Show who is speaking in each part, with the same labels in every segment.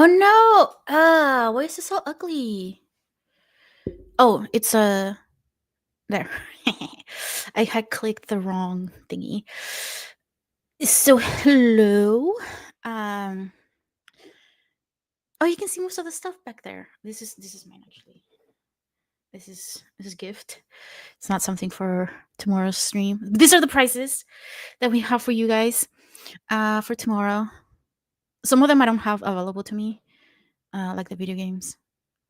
Speaker 1: Oh no! Why is it so ugly? Oh, it's a there. I had clicked the wrong thingy. So hello. Um. Oh, you can see most of the stuff back there. This is mine actually. This is gift. It's not something for tomorrow's stream. These are the prices that we have for you guys. For tomorrow. Some of them I don't have available to me. Like the video games.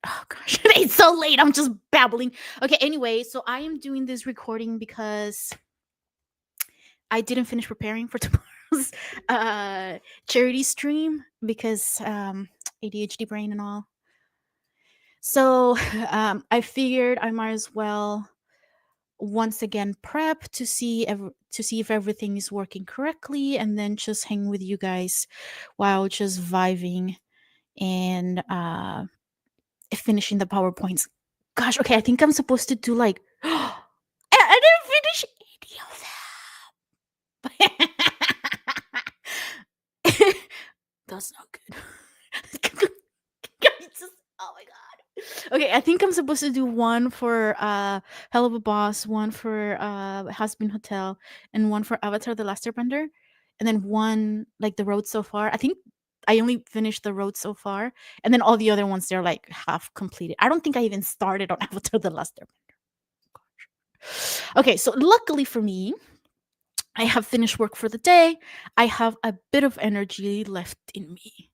Speaker 1: Oh gosh, it's so late. I'm just babbling. Okay, anyway, so I am doing this recording because I didn't finish preparing for tomorrow's charity stream because ADHD brain and all. So I figured I might as well once again prep to see if everything is working correctly, and then just hang with you guys while just vibing and finishing the PowerPoints. Gosh, okay, I think I'm supposed to do like I didn't finish any of them. That's not good. Oh my god. Okay, I think I'm supposed to do one for Hell of a Boss, one for Husband Hotel, and one for Avatar the Last Airbender, and then one like the road so far. I think I only finished the road so far, and then all the other ones they're like half completed. I don't think I even started on Avatar the Last Airbender. Okay, so luckily for me, I have finished work for the day. I have a bit of energy left in me.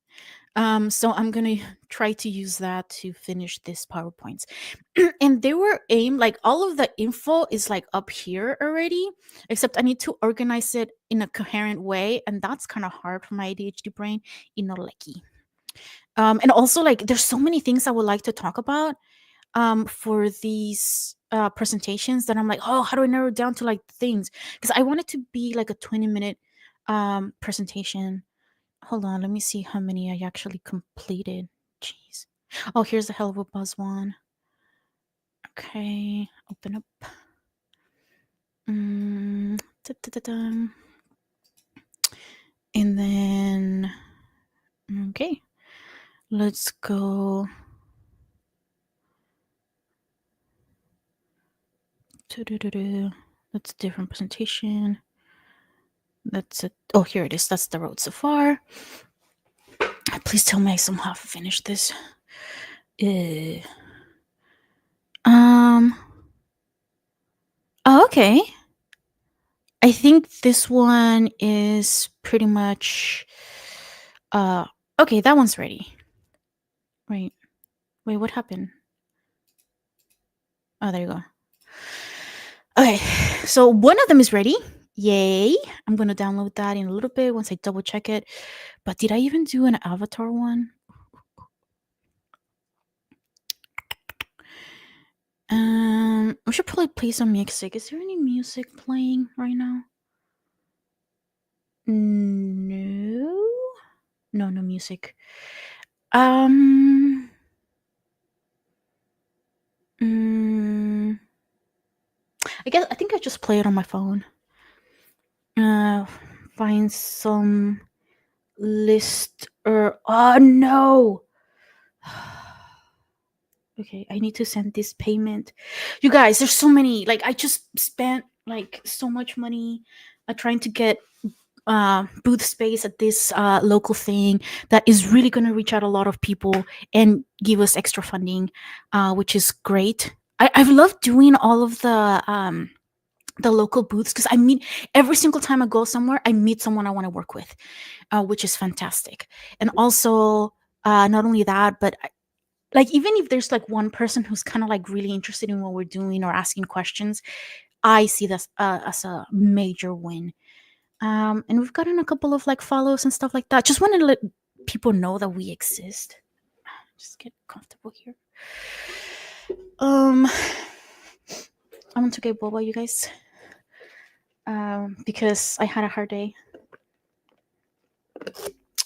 Speaker 1: So I'm gonna try to use that to finish this PowerPoints. And they were aimed like all of the info is like up here already, except I need to organize it in a coherent way, and that's kind of hard for my ADHD brain. Like, and also like there's so many things I would like to talk about for these presentations that I'm like, oh, how do I narrow it down to like things? Because I want it to be like a 20-minute presentation. Hold on, let me see how many I actually completed. Jeez. Oh, here's the Hell of a Buzz one. Okay, open up. Da-da-da-da. And then, okay, let's go. That's a different presentation. That's it. Oh, here it is. That's the road so far. Please tell me I somehow finished this. Uh, um. Oh, okay. I think this one is pretty much. Okay, that one's ready. Right. Wait, what happened? Oh, there you go. Okay, so one of them is ready. Yay! I'm gonna download that in a little bit once I double check it. But did I even do an avatar one? We should probably play some music. Is there any music playing right now? No. No music. I think I just play it on my phone. Find some list or oh no. Okay, I need to send this payment. You guys, there's so many. Like I just spent like so much money trying to get booth space at this local thing that is really going to reach out a lot of people and give us extra funding, which is great. I've loved doing all of the local booths because I meet every single time I go somewhere, I meet someone I want to work with, which is fantastic. And also, not only that, but like even if there's like one person who's kind of like really interested in what we're doing or asking questions, I see this as a major win. And we've gotten a couple of like follows and stuff like that. Just wanted to let people know that we exist. Just get comfortable here. I want to get boba, you guys. Because I had a hard day.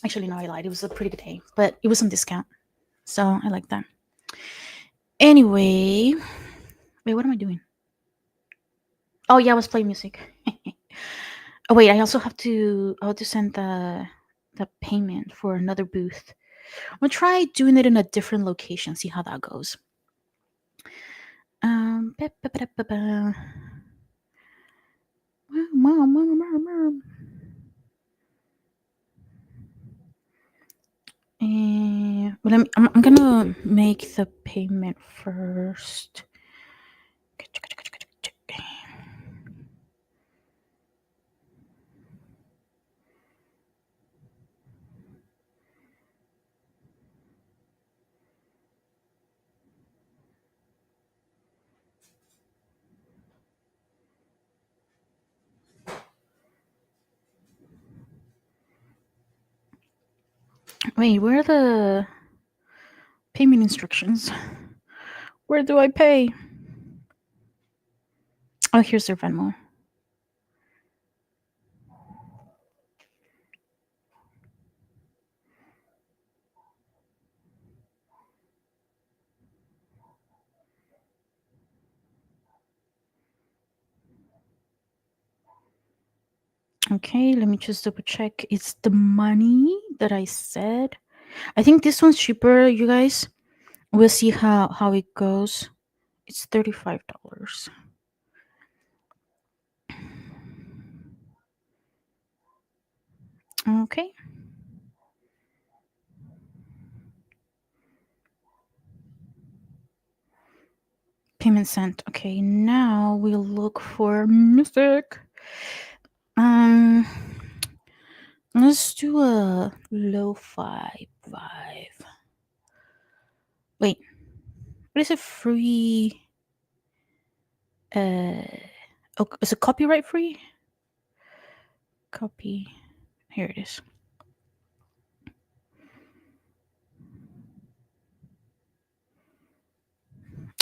Speaker 1: Actually, no, I lied. It was a pretty good day, but it was on discount, so I like that. Anyway, wait, what am I doing? Oh yeah, I was playing music. Oh wait, I also have to send the payment for another booth. I'm gonna try doing it in a different location, see how that goes. Ba, ba, ba, ba, ba. But I'm gonna make the payment first. Wait, where are the payment instructions? Where do I pay? Oh, here's their Venmo. Okay, let me just double check. It's the money that I said. I think this one's cheaper, you guys. We'll see how it goes. It's $35. Okay. Payment sent. Okay, now we'll look for music. Let's do a lo-fi vibe. Wait, what is it? Free? Oh, is it copyright free? Copy. Here it is.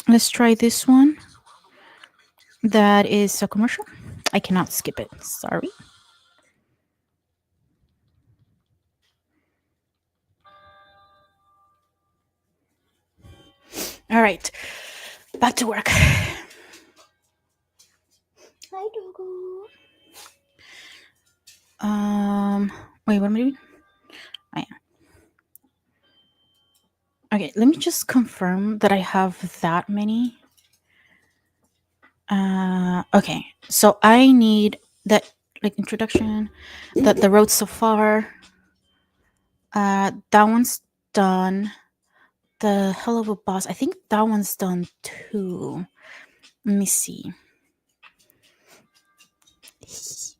Speaker 1: Let's try this one. That is a commercial. I cannot skip it. Sorry. All right, back to work. Hi, Dogo. Wait, what am I doing? I am. Okay, let me just confirm that I have that many. Okay, so I need that like introduction, that the road so far. That one's done. The hell of a boss. I think that one's done too. Let me see. Yes.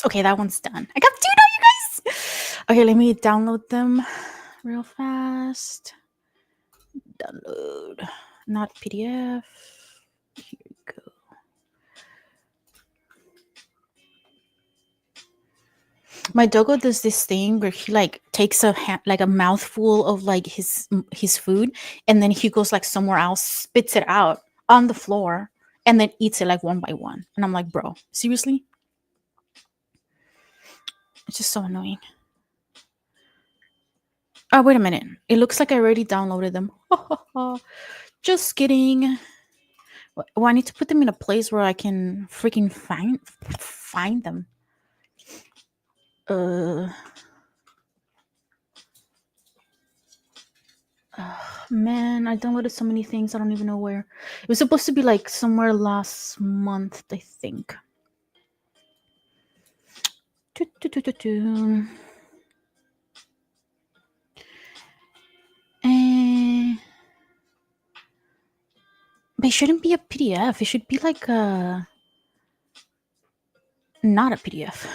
Speaker 1: Okay, that one's done. I got two now, you guys. Okay, let me download them real fast. Download, not PDF. Here we go. My Dogo does this thing where he like takes like a mouthful of like his food, and then he goes like somewhere else, spits it out on the floor, and then eats it like one by one. And I'm like, bro, seriously? It's just so annoying. Oh, wait a minute. It looks like I already downloaded them. Just kidding. Well, I need to put them in a place where I can freaking find them. Man, I downloaded so many things. I don't even know where. It was supposed to be like somewhere last month, I think. But it shouldn't be a PDF. It should be like a not a PDF.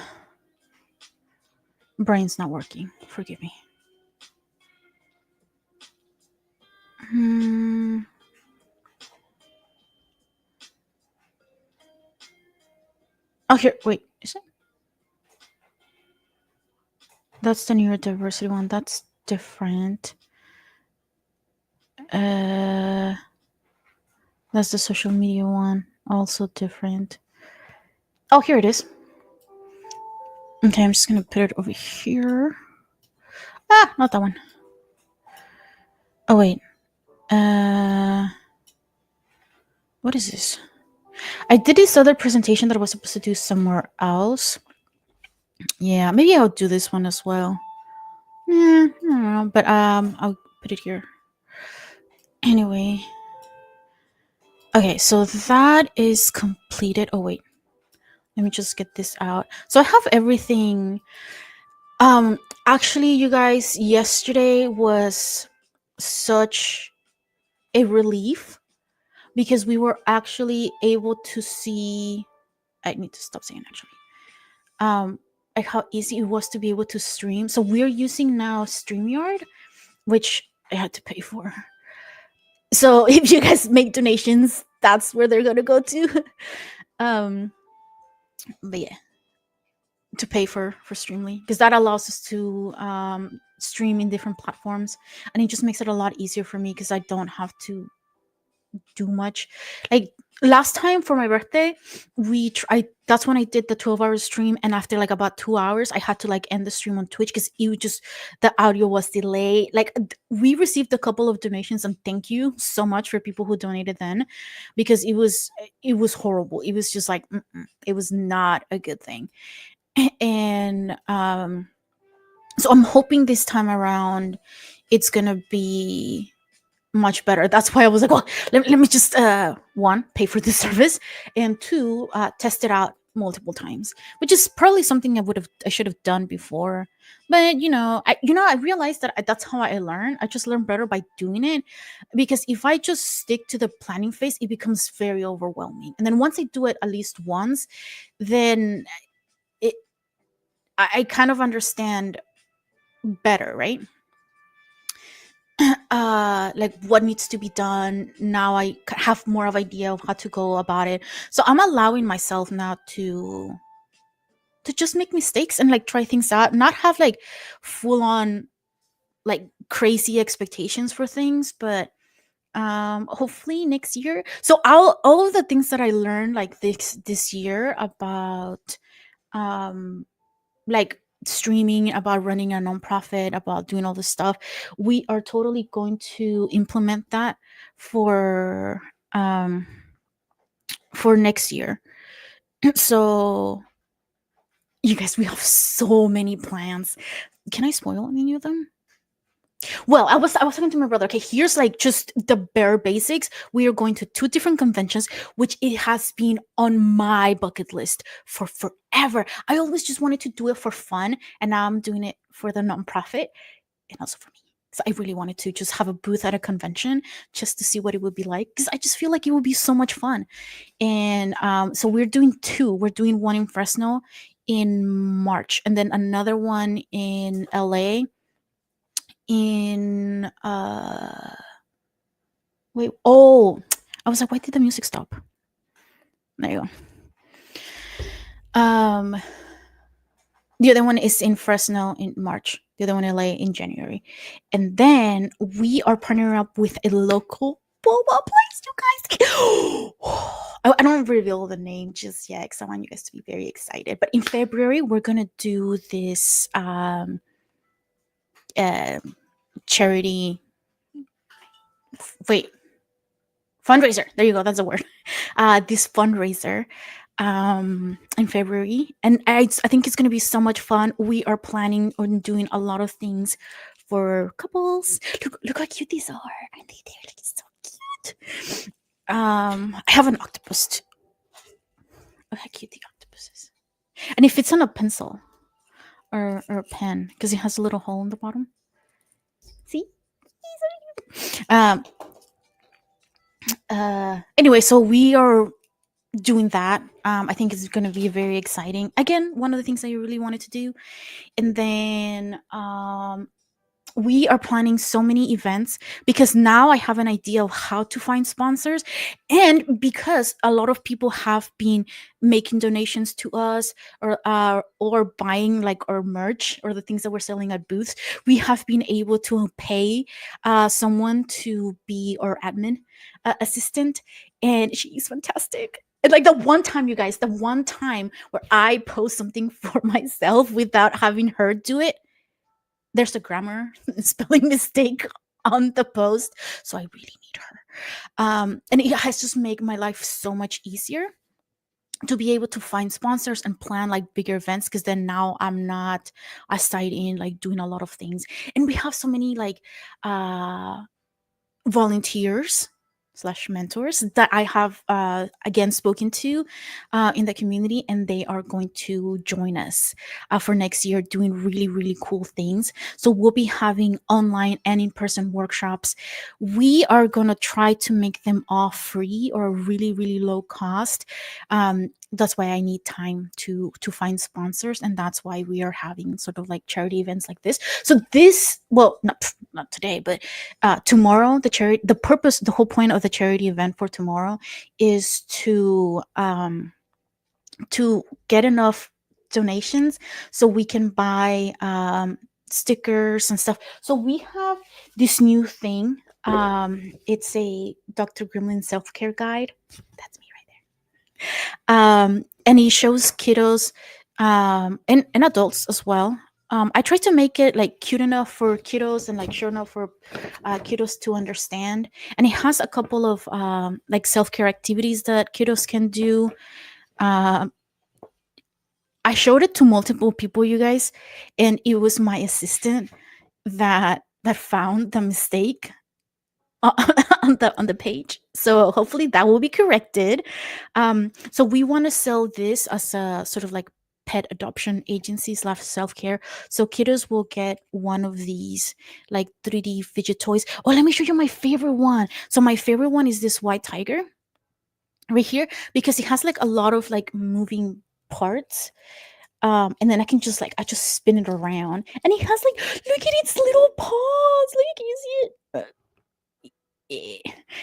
Speaker 1: Brain's not working. Forgive me. Oh, here. Wait. Is it? That's the neurodiversity one. That's different. That's the social media one. Also different. Oh, here it is. Okay, I'm just gonna put it over here. Ah, not that one. Oh wait. What is this? I did this other presentation that I was supposed to do somewhere else. Yeah, maybe I'll do this one as well. Yeah, I don't know, but I'll put it here. Anyway, okay, so that is completed. Oh wait, let me just get this out. So I have everything. Actually, you guys, yesterday was such a relief because we were actually able to see. I need to stop saying actually. Um, like how easy it was to be able to stream. So we're using now StreamYard, which I had to pay for. So if you guys make donations, that's where they're gonna go to. um, but yeah, to pay for Streamly because that allows us to stream in different platforms, and it just makes it a lot easier for me because I don't have to do much. Like last time for my birthday, I that's when I did the 12-hour stream, and after like about 2 hours, I had to like end the stream on Twitch because it was just the audio was delayed. Like we received a couple of donations, and thank you so much for people who donated then, because it was horrible. It was just like it was not a good thing, and so I'm hoping this time around it's gonna be much better. That's why I was like, well, let me just one, pay for this service, and two, test it out multiple times, which is probably something I should have done before. But I realized that that's how I learn. I just learn better by doing it, because if I just stick to the planning phase, it becomes very overwhelming. And then once I do it at least once, then it I kind of understand better, right? Like what needs to be done. Now I have more of idea of how to go about it, so I'm allowing myself now to just make mistakes and like try things out, not have like full on like crazy expectations for things, but hopefully next year. So all of the things that I learned like this year about um like streaming, about running a nonprofit, about doing all this stuff, we are totally going to implement that for um for next year. So you guys, we have so many plans. Can I spoil any of them? Well, I was talking to my brother. Okay, here's like just the bare basics. We are going to two different conventions, which it has been on my bucket list for forever. I always just wanted to do it for fun, and now I'm doing it for the nonprofit and also for me. So I really wanted to just have a booth at a convention just to see what it would be like, because I just feel like it would be so much fun. And so we're doing two. We're doing one in Fresno in March, and then another one in LA in wait, oh, I was like, why did the music stop? There you go. The other one is in Fresno in March, the other one in LA in January, and then we are partnering up with a local boba place, you guys. I don't reveal the name just yet because I want you guys to be very excited, but in February we're gonna do this uh, charity wait fundraiser, there you go, that's a word. This fundraiser in February, and I think it's going to be so much fun. We are planning on doing a lot of things for couples. Look how cute these are, aren't they? They're like so cute. I have an octopus too. Look how cute the octopus is, and it fits on a pencil or a pen because it has a little hole in the bottom. See. um Anyway, so we are doing that. I think it's going to be very exciting. Again, one of the things I really wanted to do. And then we are planning so many events because now I have an idea of how to find sponsors. And because a lot of people have been making donations to us, or buying like our merch or the things that we're selling at booths, we have been able to pay someone to be our admin assistant, and she's fantastic. And like the one time, you guys, the one time where I post something for myself without having her do it, there's a grammar spelling mistake on the post, so I really need her. And it has just made my life so much easier to be able to find sponsors and plan like bigger events, because then now I'm not as tied in like doing a lot of things. And we have so many like uh volunteers slash mentors that I have again spoken to in the community, and they are going to join us for next year doing really really cool things. So we'll be having online and in-person workshops. We are going to try to make them all free or really really low cost. That's why I need time to find sponsors, and that's why we are having sort of like charity events like this. So this, well, not today, but tomorrow, the purpose, the whole point of the charity event for tomorrow is to get enough donations so we can buy stickers and stuff. So we have this new thing. It's a Dr. Gremlin self-care guide. That's me right and he shows kiddos and adults as well. I try to make it like cute enough for kiddos and like short enough for kiddos to understand. And it has a couple of like self-care activities that kiddos can do. Um, I showed it to multiple people, you guys, and it was my assistant that found the mistake on on the page. So hopefully that will be corrected. So we want to sell this as a sort of like pet adoption agency slash self-care. So kiddos will get one of these like 3D fidget toys. Oh, let me show you my favorite one. So my favorite one is this white tiger right here, because it has like a lot of like moving parts. And then I just spin it around, and it has like, look at its little paws. Like, can you see it? Eh.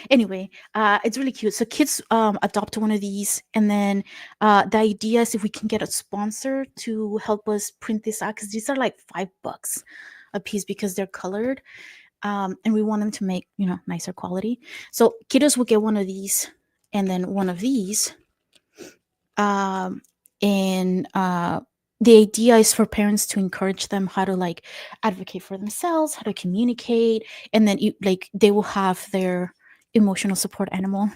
Speaker 1: Anyway, it's really cute. So kids adopt one of these, and then the idea is if we can get a sponsor to help us print this out, because these are like $5 a piece because they're colored, and we want them to make nicer quality. So kiddos will get one of these, and then one of these, um, and the idea is for parents to encourage them how to like advocate for themselves, how to communicate, and then like they will have their emotional support animal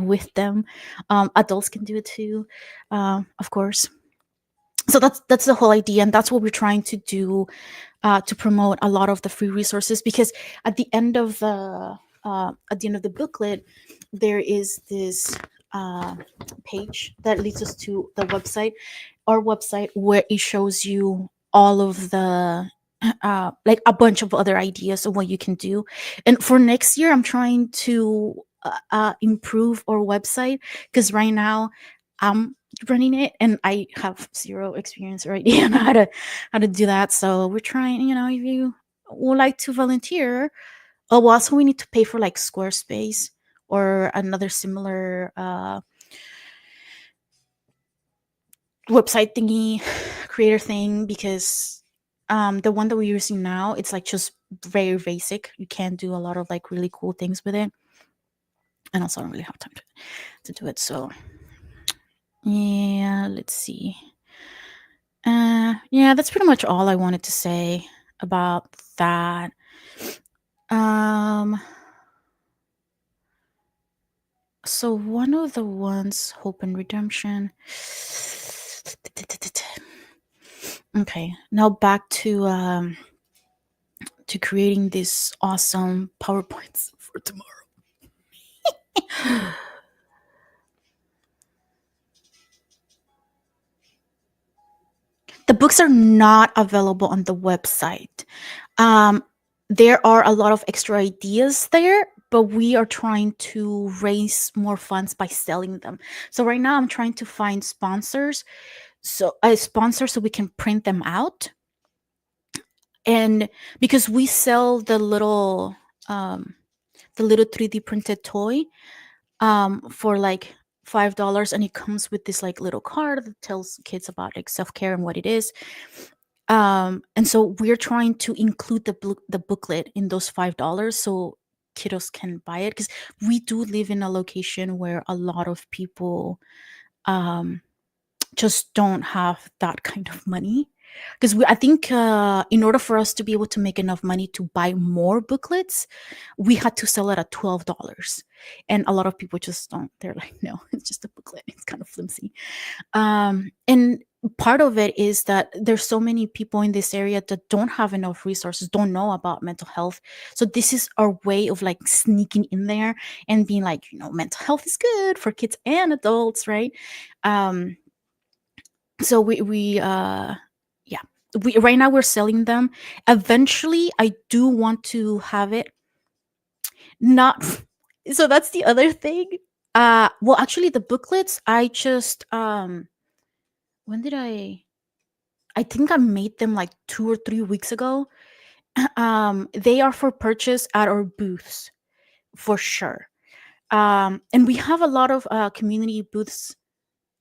Speaker 1: with them. Adults can do it too, of course. So that's the whole idea, and that's what we're trying to do to promote a lot of the free resources, because at the end of the booklet there is this uh, page that leads us to the website, our website, where it shows you all of the like a bunch of other ideas of what you can do. And for next year I'm trying to improve our website, because right now I'm running it and I have zero experience or idea on how to do that. So we're trying, if you would like to volunteer. Oh, well, also we need to pay for like Squarespace or another similar website thingy, creator thing, because the one that we're using now, it's like just very basic. You can't do a lot of like really cool things with it, and also I don't really have time to do it. So yeah, let's see. Yeah, that's pretty much all I wanted to say about that. Um, so one of the ones, Hope and Redemption. Okay, now back to creating these awesome PowerPoints for tomorrow. The books are not available on the website. Um, there are a lot of extra ideas there, but we are trying to raise more funds by selling them. So right now I'm trying to find sponsors, so a sponsor so we can print them out. And because we sell the little 3D printed toy for like $5, and it comes with this like little card that tells kids about like self-care and what it is. And so we're trying to include the booklet in those $5 so kiddos can buy it, because we do live in a location where a lot of people um just don't have that kind of money. because I think in order for us to be able to make enough money to buy more booklets, we had to sell it at $12, and a lot of people just don't. They're like, no, it's just a booklet. It's kind of flimsy. And part of it is that there's so many people in this area that don't have enough resources, don't know about mental health. So this is our way of like sneaking in there and being like, mental health is good for kids and adults, right? um so we yeah, we right now we're selling them. Eventually I do want to have it not so that's the other thing. Well, actually the booklets I just when did I think I made them like 2 or 3 weeks ago. They are for purchase at our booths for sure. And we have a lot of community booths.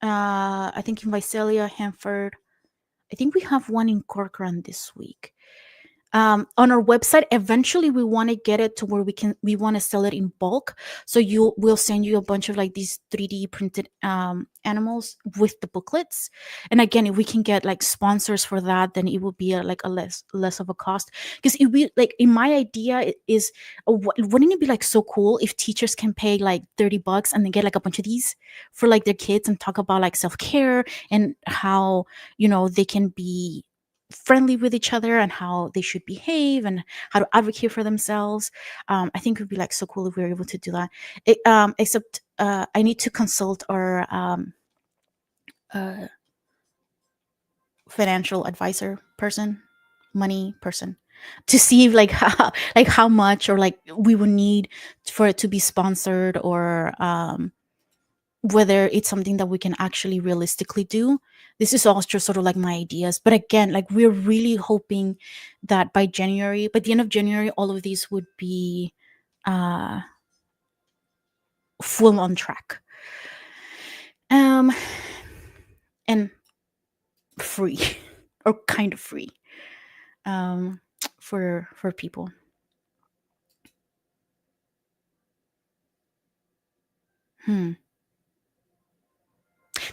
Speaker 1: I think in Visalia, Hanford. I think we have one in Corcoran this week. On our website, eventually we want to get it to where we want to sell it in bulk. So we'll send you a bunch of like these 3D printed animals with the booklets. And again, if we can get like sponsors for that, then it will be like a less of a cost. Because it be like, in my idea is, wouldn't it be like so cool if teachers can pay like $30 and then get like a bunch of these for like their kids and talk about like self-care and how they can be friendly with each other and how they should behave and how to advocate for themselves. I think it would be like so cool if we were able to do that. Except I need to consult our uh, financial advisor person, money person, to see if, like how much or like we would need for it to be sponsored, or whether it's something that we can actually realistically do. This is all just sort of like my ideas. But again, like we're really hoping that by the end of January, all of these would be uh, full on track. Um, and free or kind of free um, for people. Hmm.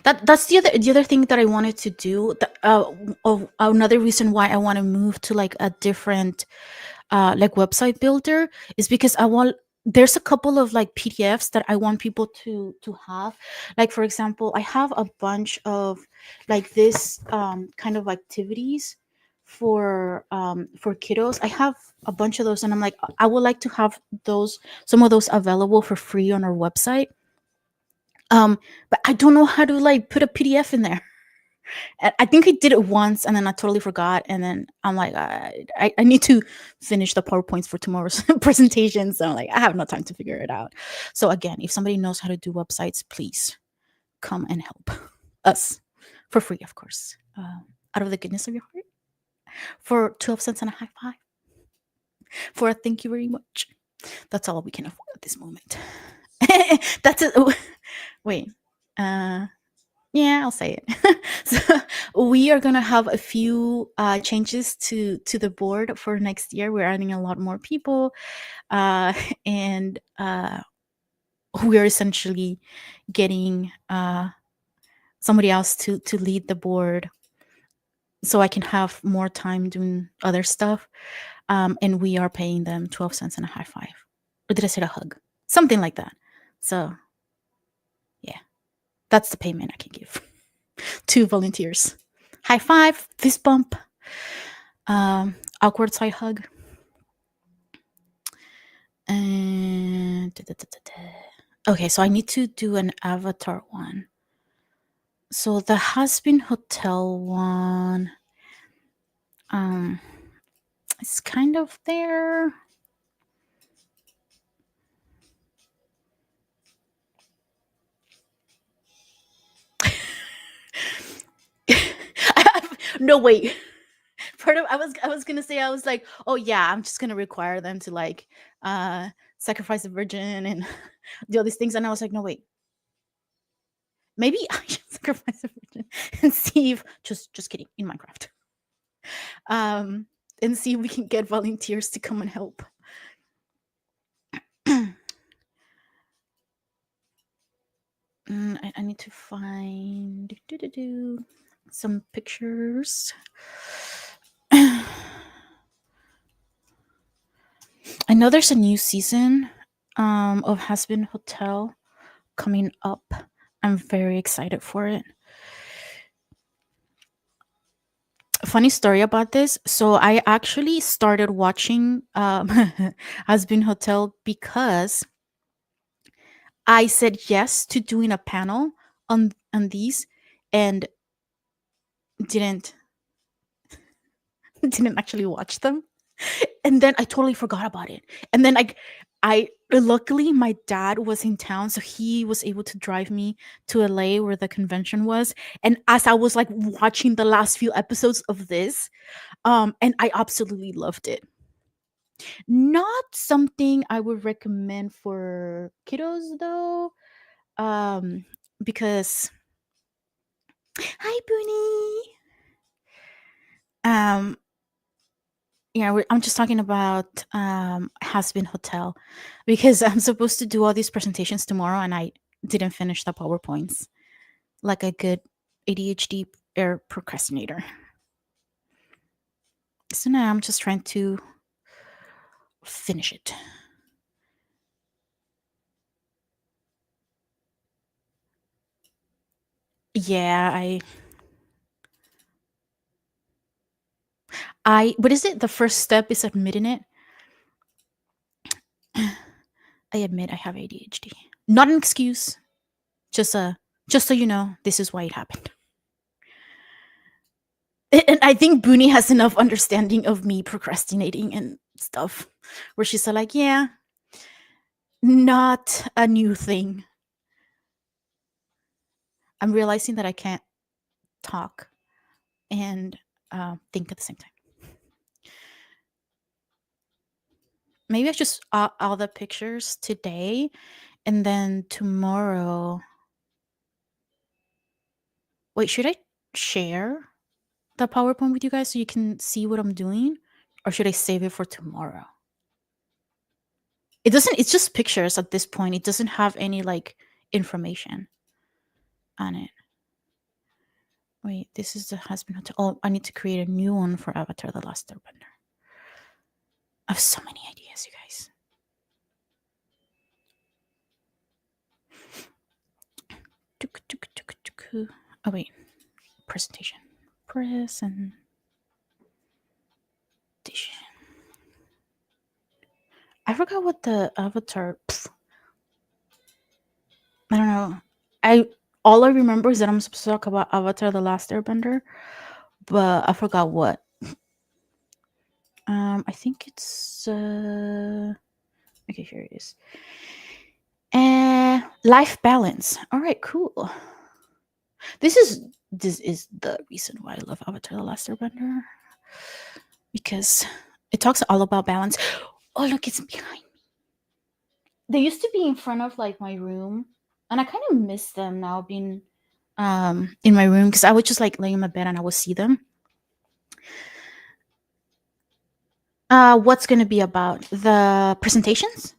Speaker 1: That's the other thing that I wanted to do. Another reason why I want to move to like a different like website builder is because I want there's a couple of like PDFs that I want people to have. Like for example, I have a bunch of like this kind of activities for kiddos. I have a bunch of those, and I'm like, I would like to have some of those available for free on our website. But I don't know how to like put a PDF in there. I think I did it once and then I totally forgot. And then I'm like, I need to finish the PowerPoints for tomorrow's presentation. So I'm like, I have no time to figure it out. So again, if somebody knows how to do websites, please come and help us for free, of course, out of the goodness of your heart, for 12 cents and a high five, for a thank you very much. That's all we can afford at this moment. That's it. Wait. Uh, Yeah, I'll say it. So we are gonna have a few changes to the board for next year. We're adding a lot more people, uh, and we are essentially getting somebody else to lead the board, so I can have more time doing other stuff. And we are paying them 12 cents and a high five, or did I say a hug? Something like that. So yeah, that's the payment I can give to volunteers. High five, fist bump, awkward side hug, and okay. So I need to do an avatar one. So the Husband Hotel one, um, it's kind of there. No, wait. Part of I was gonna say, I was like, oh yeah, I'm just gonna require them to like uh sacrifice a virgin and do all these things, and I was like, no, wait, maybe I should sacrifice a virgin and see if just kidding, in Minecraft. um and see if we can get volunteers to come and help. I need to find some pictures. I know there's a new season of Has Been Hotel coming up. I'm very excited for it. Funny story about this. So I actually started watching Has Been Hotel because I said yes to doing a panel on these and didn't didn't actually watch them. And then I totally forgot about it. And then I luckily my dad was in town, so he was able to drive me to LA where the convention was. And as I was like watching the last few episodes of this, and I absolutely loved it. Not something I would recommend for kiddos though. Um because hi Booney. Um yeah, I'm just talking about Has Been Hotel because I'm supposed to do all these presentations tomorrow and I didn't finish the PowerPoints like a good ADHD or procrastinator. So now I'm just trying to finish it. Yeah, I what is it? The first step is admitting it. I admit I have ADHD. Not an excuse. Just just so you know, this is why it happened. And I think Booney has enough understanding of me procrastinating and stuff, where she's like, "Yeah, not a new thing." I'm realizing that I can't talk and think at the same time. Maybe I just all the pictures today, and then tomorrow. Wait, should I share the PowerPoint with you guys so you can see what I'm doing, or should I save it for tomorrow? It doesn't. It's just pictures at this point. It doesn't have any like information on it. Wait, this is the husband hotel. Oh, I need to create a new one for Avatar: The Last Airbender. I have so many ideas, you guys. Oh wait, presentation. Presentation. I forgot what the Avatar. I don't know. I all I remember is that I'm supposed to talk about Avatar: The Last Airbender, but I forgot what. I think it's okay. Here it is. Life balance. All right, cool. This is the reason why I love Avatar: The Last Airbender because it talks all about balance. Oh, look, it's behind me. They used to be in front of like my room, and I kind of miss them now being in my room because I would just like lay in my bed and I would see them. What's going to be about the presentations?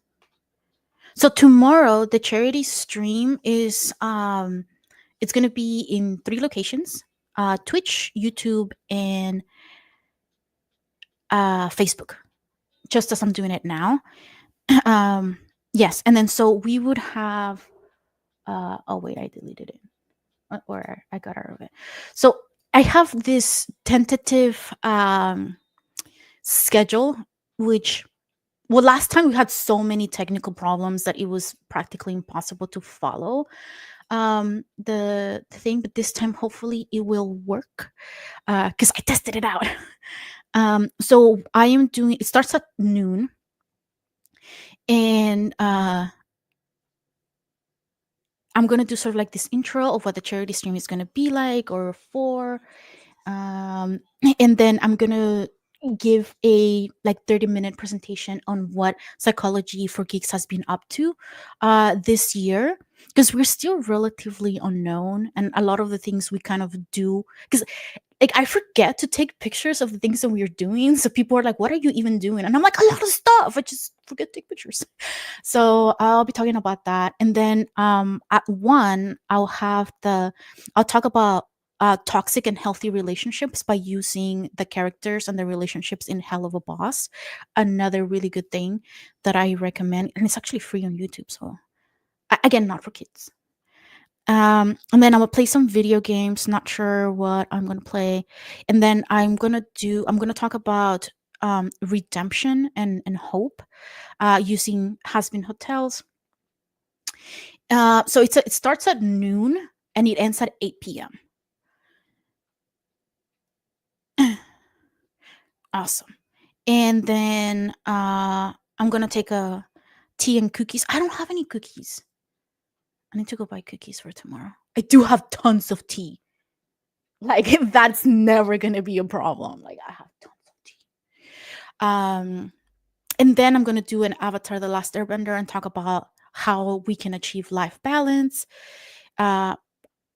Speaker 1: So tomorrow the charity stream is it's going to be in 3 locations: Twitch, YouTube, and Facebook. Just as I'm doing it now. Yes, and then so we would have. Oh wait, I deleted it, or I got out of it. So I have this tentative schedule, which well, last time we had so many technical problems that it was practically impossible to follow the thing, but this time hopefully it will work because I tested it out. So I am doing it starts at noon, and I'm gonna do sort of like this intro of what the charity stream is gonna be like or for, um, and then I'm gonna give a like 30-minute presentation on what Psychology for Geeks has been up to this year, because we're still relatively unknown, and a lot of the things we kind of do because like I forget to take pictures of the things that we're doing. So people are like, "What are you even doing?" And I'm like, "A lot of stuff. I just forget to take pictures." So I'll be talking about that, and then at 1 I'll talk about toxic and healthy relationships by using the characters and the relationships in Hell of a Boss. Another really good thing that I recommend, and it's actually free on YouTube. So again, not for kids. And then I'm gonna play some video games. Not sure what I'm gonna play, and then I'm gonna talk about redemption and hope using has been hotels. So it starts at noon and it ends at 8 p.m. Awesome. And then I'm gonna take a tea and cookies. I don't have any cookies. I need to go buy cookies for tomorrow. I do have tons of tea. Like that's never gonna be a problem. Like I have tons of tea. Um, and then I'm gonna do an Avatar: The Last Airbender and talk about how we can achieve life balance. Uh,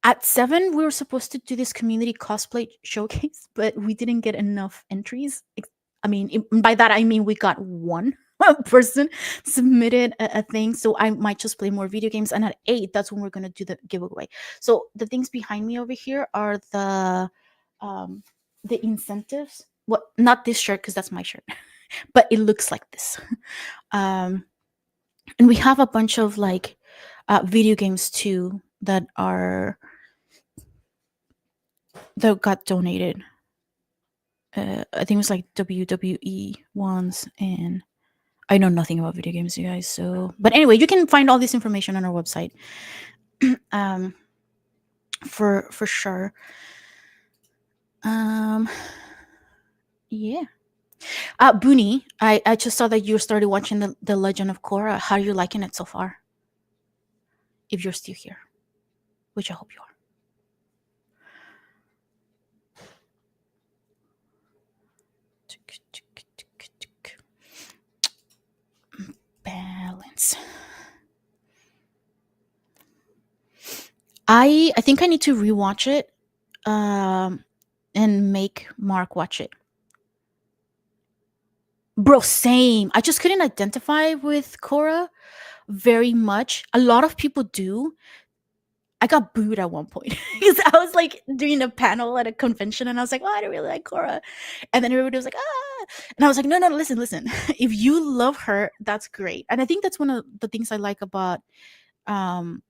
Speaker 1: at 7, we were supposed to do this community cosplay showcase, but we didn't get enough entries. I mean, by that I mean we got one person submitted a thing, so I might just play more video games. And at 8, that's when we're gonna do the giveaway. So the things behind me over here are um, the incentives. What? Not this shirt because that's my shirt, but it looks like this. Um, and we have a bunch of like video games too that got donated. I think it was like WWE ones, and I know nothing about video games, you guys. So, but anyway, you can find all this information on our website, um, for sure. Um, yeah. Booney, I just saw that you started watching the Legend of Korra. How are you liking it so far? If you're still here, which I hope you are. Balance. I think I need to rewatch it, um, and make Mark watch it. Bro, same. I just couldn't identify with Korra very much. A lot of people do. I got booed at one point because I was like doing a panel at a convention and I was like, oh, I don't really like Korra. And then everybody was like, ah. And I was like, no, no, listen, listen. If you love her, that's great. And I think that's one of the things I like about um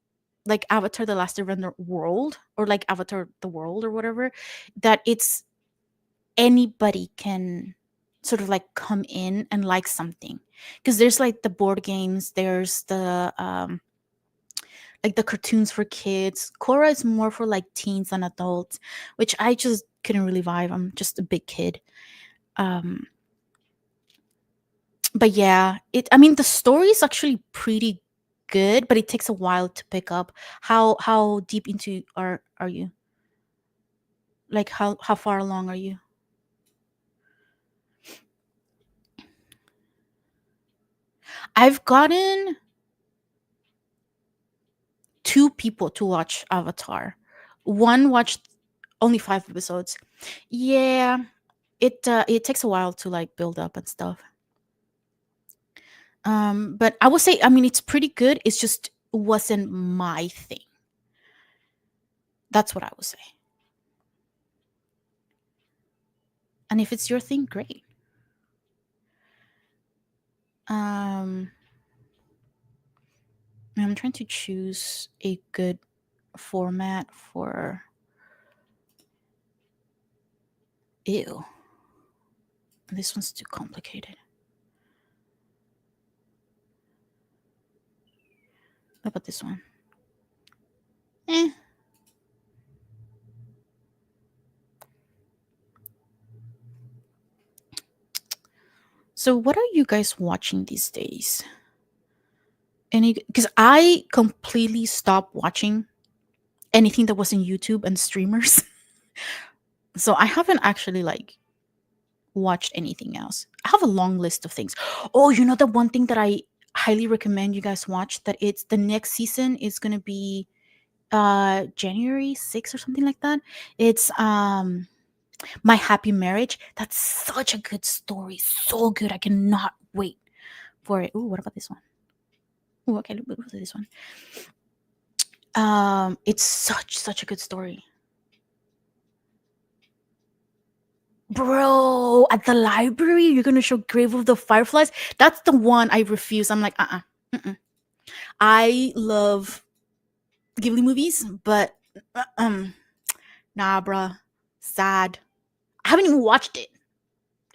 Speaker 1: like Avatar the Last Airbender world, or like Avatar the World or whatever, that it's anybody can sort of like come in and like something. Because there's like the board games, there's the like the cartoons for kids. Korra is more for like teens and adults, which I just couldn't really vibe. I'm just a big kid. Um, but yeah, I mean, the story is actually pretty good, but it takes a while to pick up. How deep into are you? Like how far along are you? I've gotten 2 people to watch Avatar. One watched only 5 episodes. Yeah, it takes a while to like build up and stuff. But I would say, I mean, it's pretty good. It's just wasn't my thing. That's what I would say. And if it's your thing, great. Um, I'm trying to choose a good format for. Ew, this one's too complicated. What about this one? Eh. So, what are you guys watching these days? Any? Because I completely stopped watching anything that was in YouTube and streamers. So I haven't actually like watched anything else. I have a long list of things. Oh, you know the one thing that I highly recommend you guys watch, that it's the next season is going to be January 6th or something like that. It's My Happy Marriage. That's such a good story. So good. I cannot wait for it. Ooh, what about this one? Ooh, okay, look at this one. It's such a good story. Bro, at the library, you're gonna show Grave of the Fireflies? That's the one I refuse. I'm like, mm-mm. I love Ghibli movies, but nah, bruh. Sad. I haven't even watched it.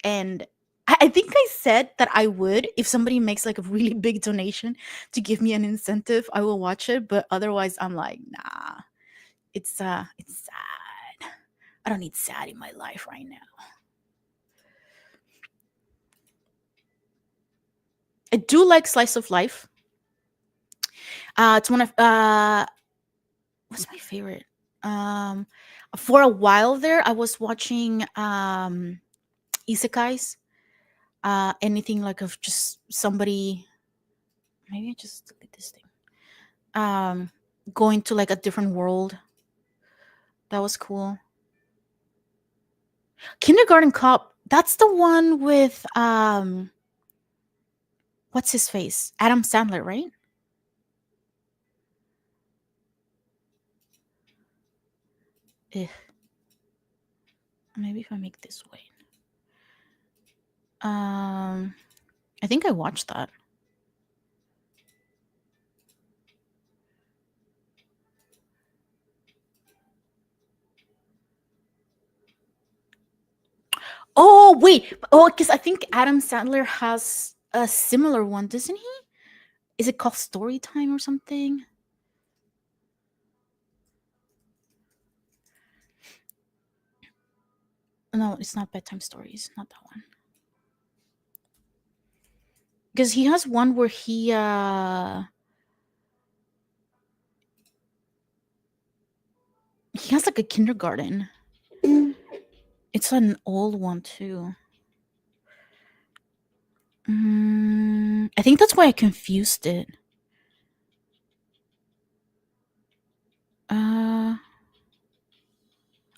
Speaker 1: And I think I said that I would if somebody makes like a really big donation to give me an incentive, I will watch it. But otherwise, I'm like, nah. It's sad. I don't need sad in my life right now. I do like slice of life. It's one of what's my favorite? Um, for a while there, I was watching isekais. Anything like of just somebody. Maybe I just delete this thing. Um, going to like a different world. That was cool. Kindergarten Cop. That's the one with what's his face? Adam Sandler, right? Eh, maybe if I make this way. I think I watched that. Oh wait, oh because I think Adam Sandler has a similar one, doesn't he? Is it called Story Time or something? No, it's not Bedtime Stories. Not that one. Because he has one where he has like a kindergarten. It's an old one too. I think that's why I confused it. Uh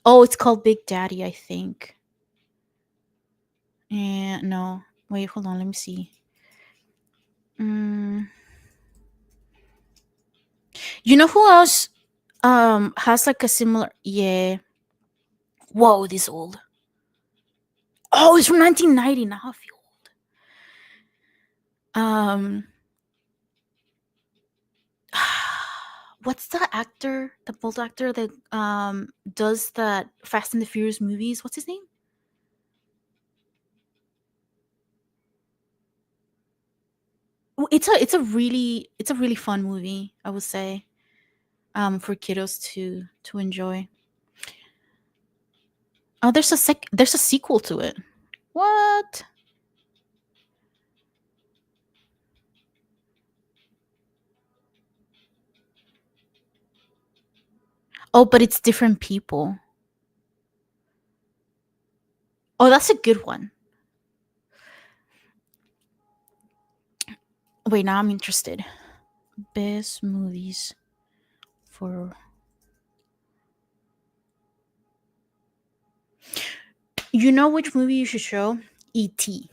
Speaker 1: oh, it's called Big Daddy, I think. And no, wait, hold on, let me see. Mm, you know who else has like a similar? Yeah. Whoa, this old. Oh, it's from 1990. Now I feel old. What's the actor, the bold actor that does that Fast and the Furious movies? What's his name? It's a really fun movie, I would say, for kiddos to enjoy. Oh, there's a sequel to it. What? Oh, but it's different people. Oh, that's a good one. Wait, now I'm interested. Best movies for you know which movie you should show? E.T.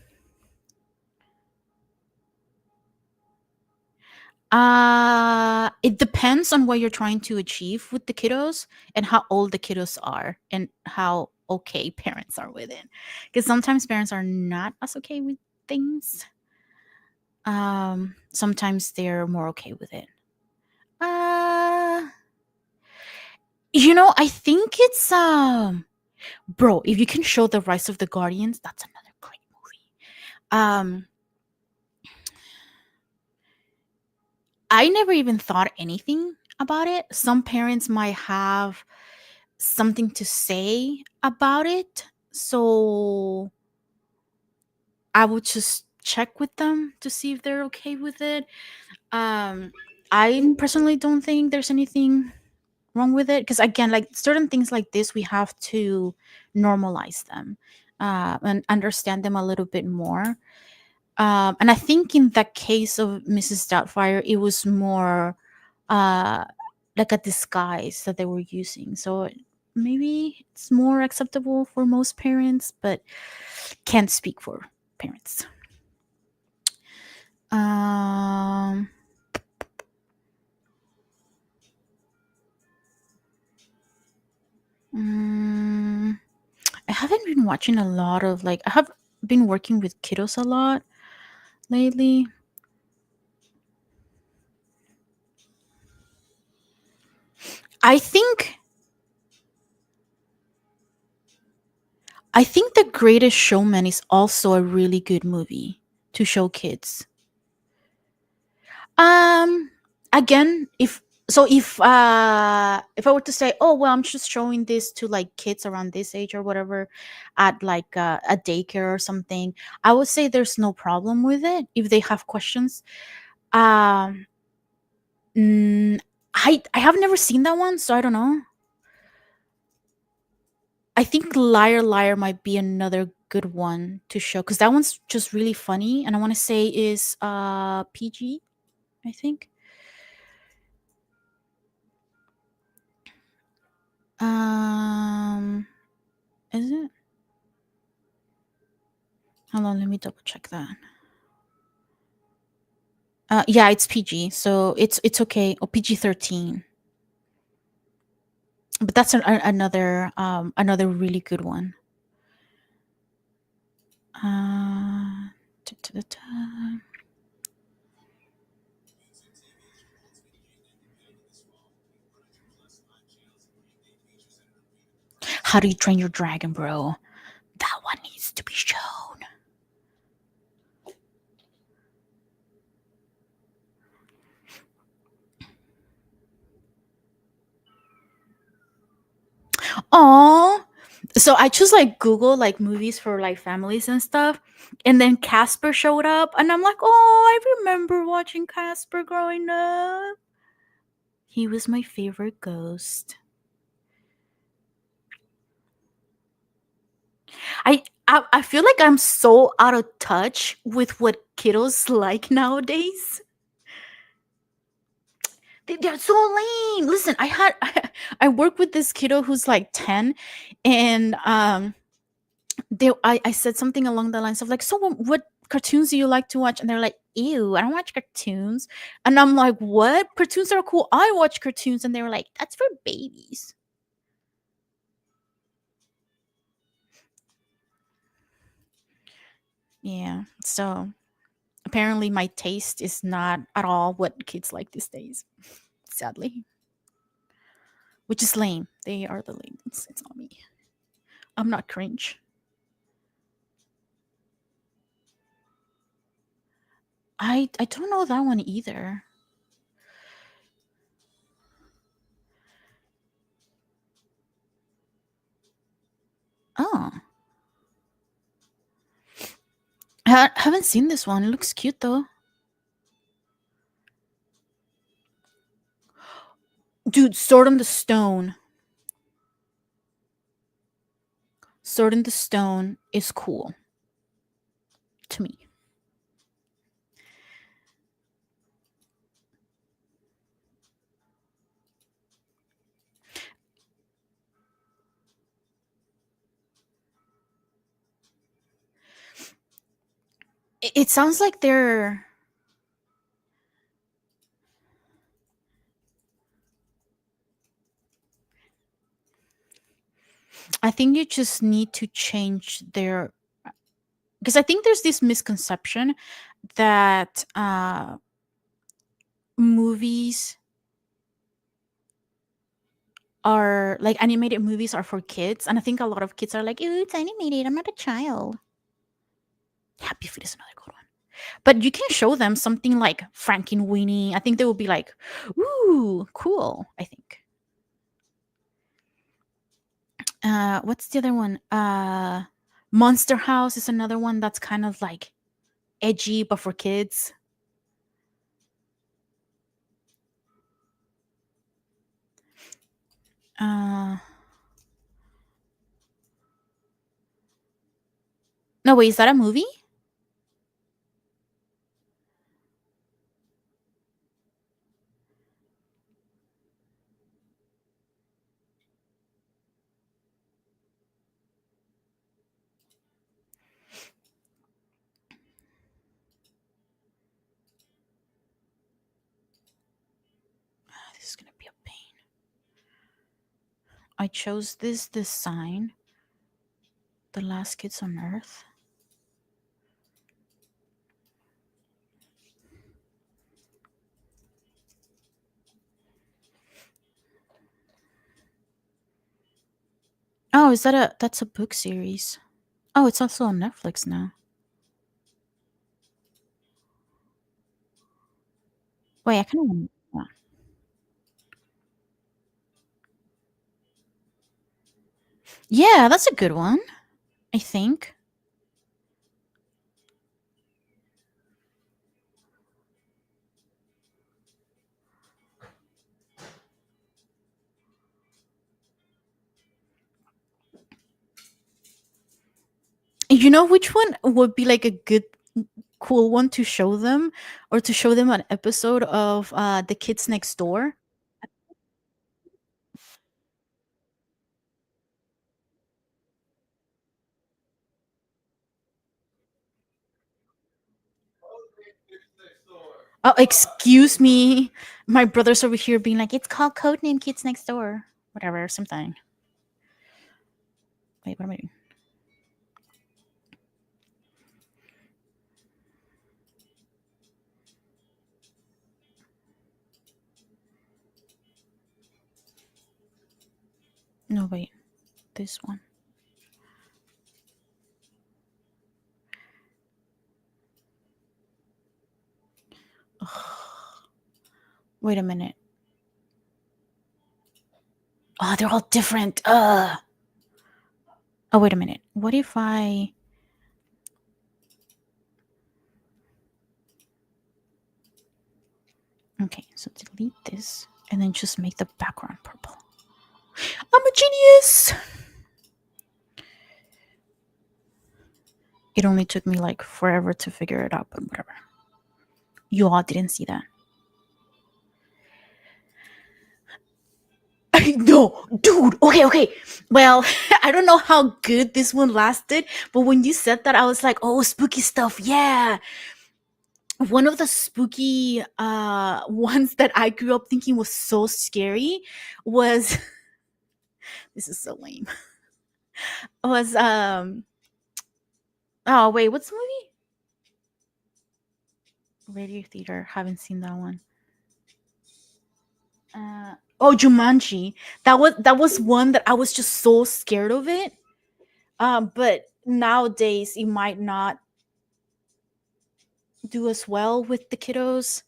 Speaker 1: It depends on what you're trying to achieve with the kiddos and how old the kiddos are and how okay parents are with it. Because sometimes parents are not as okay with things. Sometimes they're more okay with it. Uh, I think it's bro, if you can show the Rise of the Guardians, that's another great movie. Um, I never even thought anything about it. Some parents might have something to say about it. So I would just check with them to see if they're okay with it. Um, I personally don't think there's anything wrong with it because, again, like certain things like this, we have to normalize them and understand them a little bit more. And I think in the case of Mrs. Doubtfire, it was more uh, like a disguise that they were using. So maybe it's more acceptable for most parents, but can't speak for parents. Um, mm, I haven't been watching a lot of like I have been working with kiddos a lot lately. I think I think The Greatest Showman is also a really good movie to show kids. Um Again, if I were to say, "Oh, well, I'm just showing this to like kids around this age or whatever at like a daycare or something," I would say there's no problem with it if they have questions. Um mm, I have never seen that one, so I don't know. I think Liar Liar might be another good one to show cuz that one's just really funny and I want to say is PG, I think. Um is it? Hold on, let me double check that. Yeah, it's PG, so it's okay. Or PG-13. But that's another really good one. Uh, da. How do you train your dragon, bro? That one needs to be shown. Oh, so I just like Google like movies for like families and stuff, and then Casper showed up, and I'm like, oh, I remember watching Casper growing up. He was my favorite ghost. I feel like I'm so out of touch with what kiddos like nowadays. They're so lame. Listen, I work with this kiddo who's like 10, and I said something along the lines of like, so what cartoons do you like to watch? And they're like, ew, I don't watch cartoons. And I'm like, what? Cartoons are cool. I watch cartoons. And they were like, that's for babies. Yeah. So apparently my taste is not at all what kids like these days, sadly. Which is lame. They are the lame. It's not me. I'm not cringe. I don't know that one either. Oh, haven't seen this one. It looks cute though. Dude, Sword in the Stone. Sword in the Stone is cool to me. It sounds like they're. I think you just need to change their. Because I think there's this misconception that movies are like animated movies are for kids. And I think a lot of kids are like, ooh, it's animated. I'm not a child. Happy Feet is another good one. But you can show them something like Frankenweenie. I think they will be like, ooh, cool, I think. What's the other one? Monster House is another one that's kind of like edgy but for kids. Uh no, wait, is that a movie? This is gonna be a pain. I chose this design. The Last Kids on Earth. Oh, is that a that's a book series? Oh, it's also on Netflix now. Wait, I kind of. Yeah, that's a good one. I think. You know which one would be like a good, cool one to show them, or to show them an episode of The Kids Next Door? Oh, excuse me. My brother's over here being like, it's called Codename Kids Next Door. Whatever, something. Wait, what am I doing? No, wait. This one. Ugh. Wait a minute. Oh, they're all different. Oh, wait a minute. What if I. Okay, so delete this and then just make the background purple. I'm a genius! It only took me like forever to figure it out, but whatever. You all didn't see that. No, dude. Okay, okay. Well, I don't know how good this one lasted, but when you said that, I was like, oh, spooky stuff. Yeah. One of the spooky ones that I grew up thinking was so scary was this is so lame. Was oh wait, what's the movie? Radio Theater. Haven't seen that one. Oh, Jumanji. That was one that I was just so scared of it. But nowadays it might not do as well with the kiddos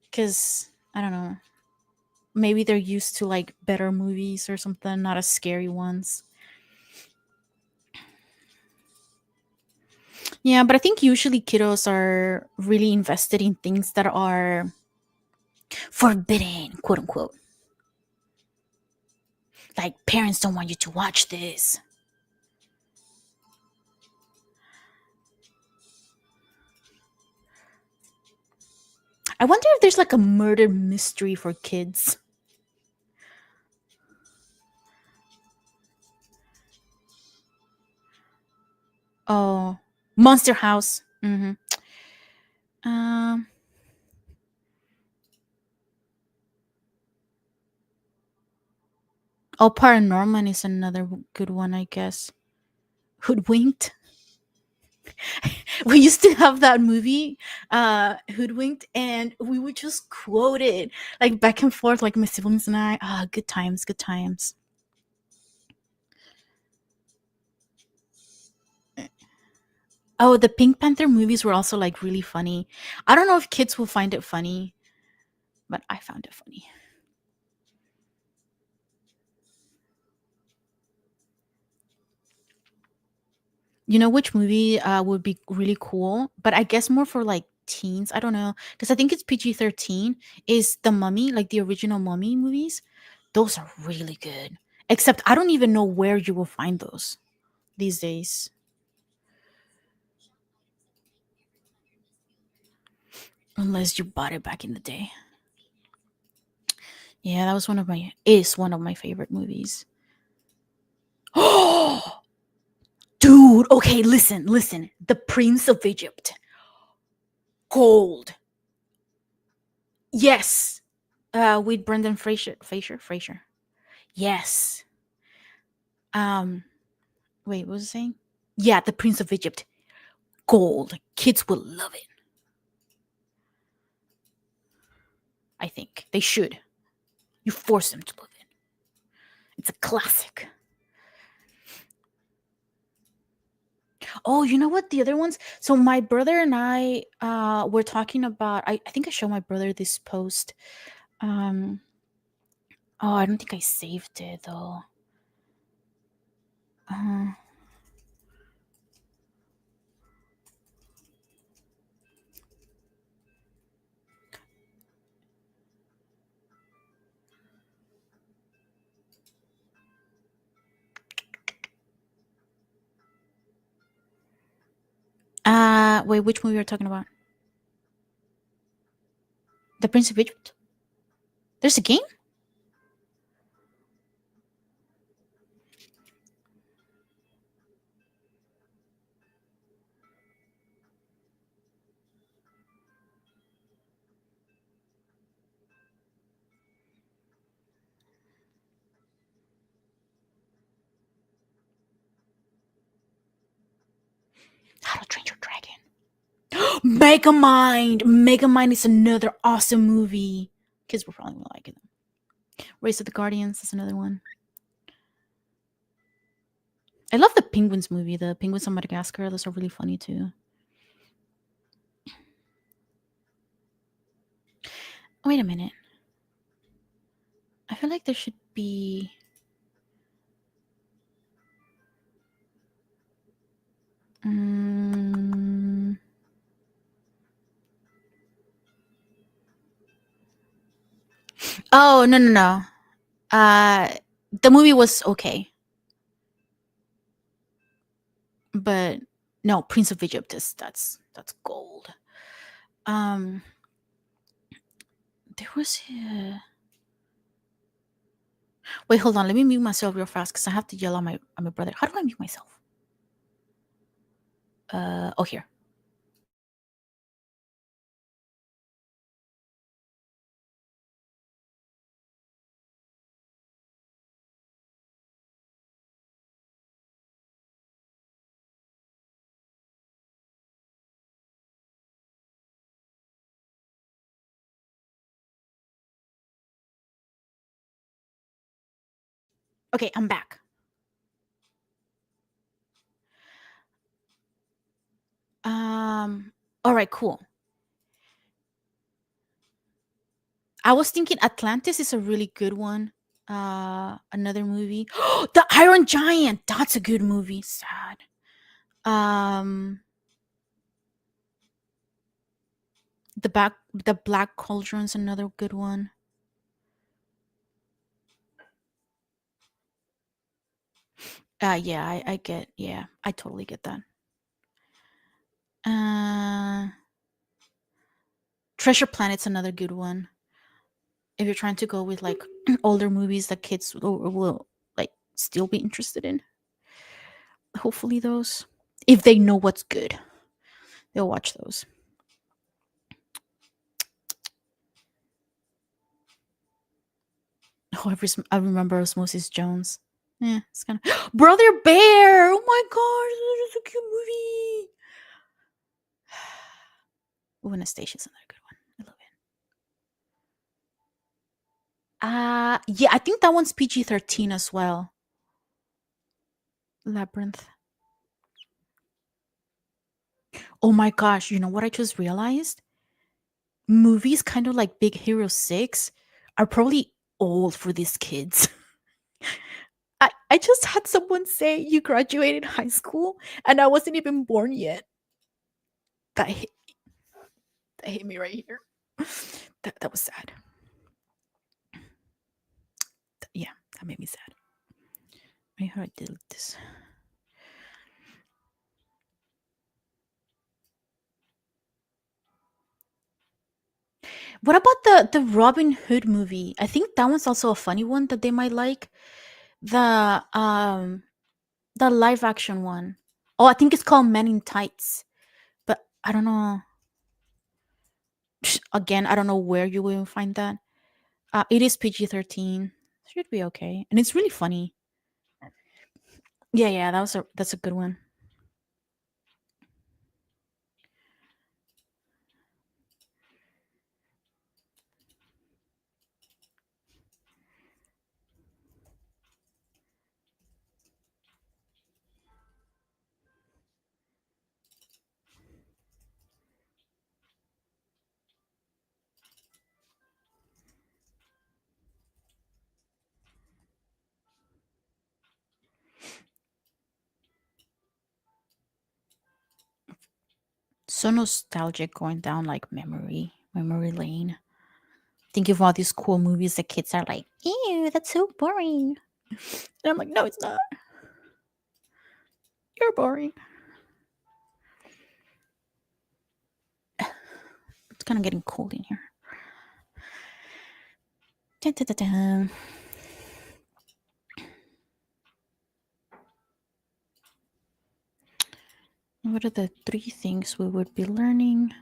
Speaker 1: because I don't know. Maybe they're used to like better movies or something, not as scary ones. Yeah, but I think usually kiddos are really invested in things that are forbidden, quote unquote. Like parents don't want you to watch this. I wonder if there's like a murder mystery for kids. Oh, Monster House. Um. Oh, Paranorman is another good one, I guess. Hoodwinked. We used to have that movie, Hoodwinked, and we would just quote it like back and forth, like my siblings and I. Ah, good times, good times. Oh, the Pink Panther movies were also like really funny. I don't know if kids will find it funny, but I found it funny. You know which movie would be really cool, but I guess more for like teens. I don't know because I think it's PG-13. Is the Mummy, like the original Mummy movies? Those are really good. Except I don't even know where you will find those these days, unless you bought it back in the day. Yeah, that was one of my favorite movies. Oh, dude. Okay, listen, listen. The Prince of Egypt. Gold. Yes. With Brendan Fraser. Yes. Um. Wait, what was I saying? Yeah, The Prince of Egypt. Gold. Kids will love it. I think they should. You force them to love it. It's a classic. Oh, you know what? The other ones. So my brother and I were talking about. I think I showed my brother this post. Um. Oh, I don't think I saved it though. Uh, wait, which movie are you talking about? The Prince of Egypt. There's a game. How to Train Your Dragon. Megamind. Megamind is another awesome movie. Kids will probably like it. Race of the Guardians is another one. I love the Penguins movie. The Penguins of Madagascar. Those are really funny too. Wait a minute. I feel like there should be. Mm, oh, no, no, no. Uh, the movie was okay, but no, Prince of Egypt is that's gold. Um, there was wait, hold on. Let me mute myself real fast because I have to yell at my brother. How do I mute myself? Oh, here. Okay, I'm back. All right, cool. I was thinking Atlantis is a really good one. Another movie. The Iron Giant. That's a good movie. Sad. Um, the Black Cauldron's another good one. Yeah, I get. Yeah, I totally get that. Uh, Treasure Planet's another good one. If you're trying to go with like older movies that kids will like still be interested in, hopefully those. If they know what's good, they'll watch those. Oh, I remember Osmosis Jones. Yeah, it's kind of Brother Bear. Oh my gosh, that's a cute movie. Oh, Anastasia's another good one. I love it. Yeah, I think that one's PG-13 as well. Labyrinth. Oh my gosh, you know what I just realized? Movies kind of like Big Hero 6 are probably old for these kids. I just had someone say you graduated high school and I wasn't even born yet. That hit, that hit me right here. That was sad. Yeah, that made me sad. I heard I did this. What about the Robin Hood movie? I think that one's also a funny one that they might like. The um the live action one. Oh, I think it's called Men in Tights. But I don't know. Again, I don't know where you will find that. It is PG-13. Should be okay. And it's really funny. Yeah, yeah, that's a good one. So nostalgic going down like memory lane. Thinking of all these cool movies that kids are like, ew, that's so boring. And I'm like, no, it's not. You're boring. It's kind of getting cold in here. Dun, dun, dun, dun. What are the three things we would be learning?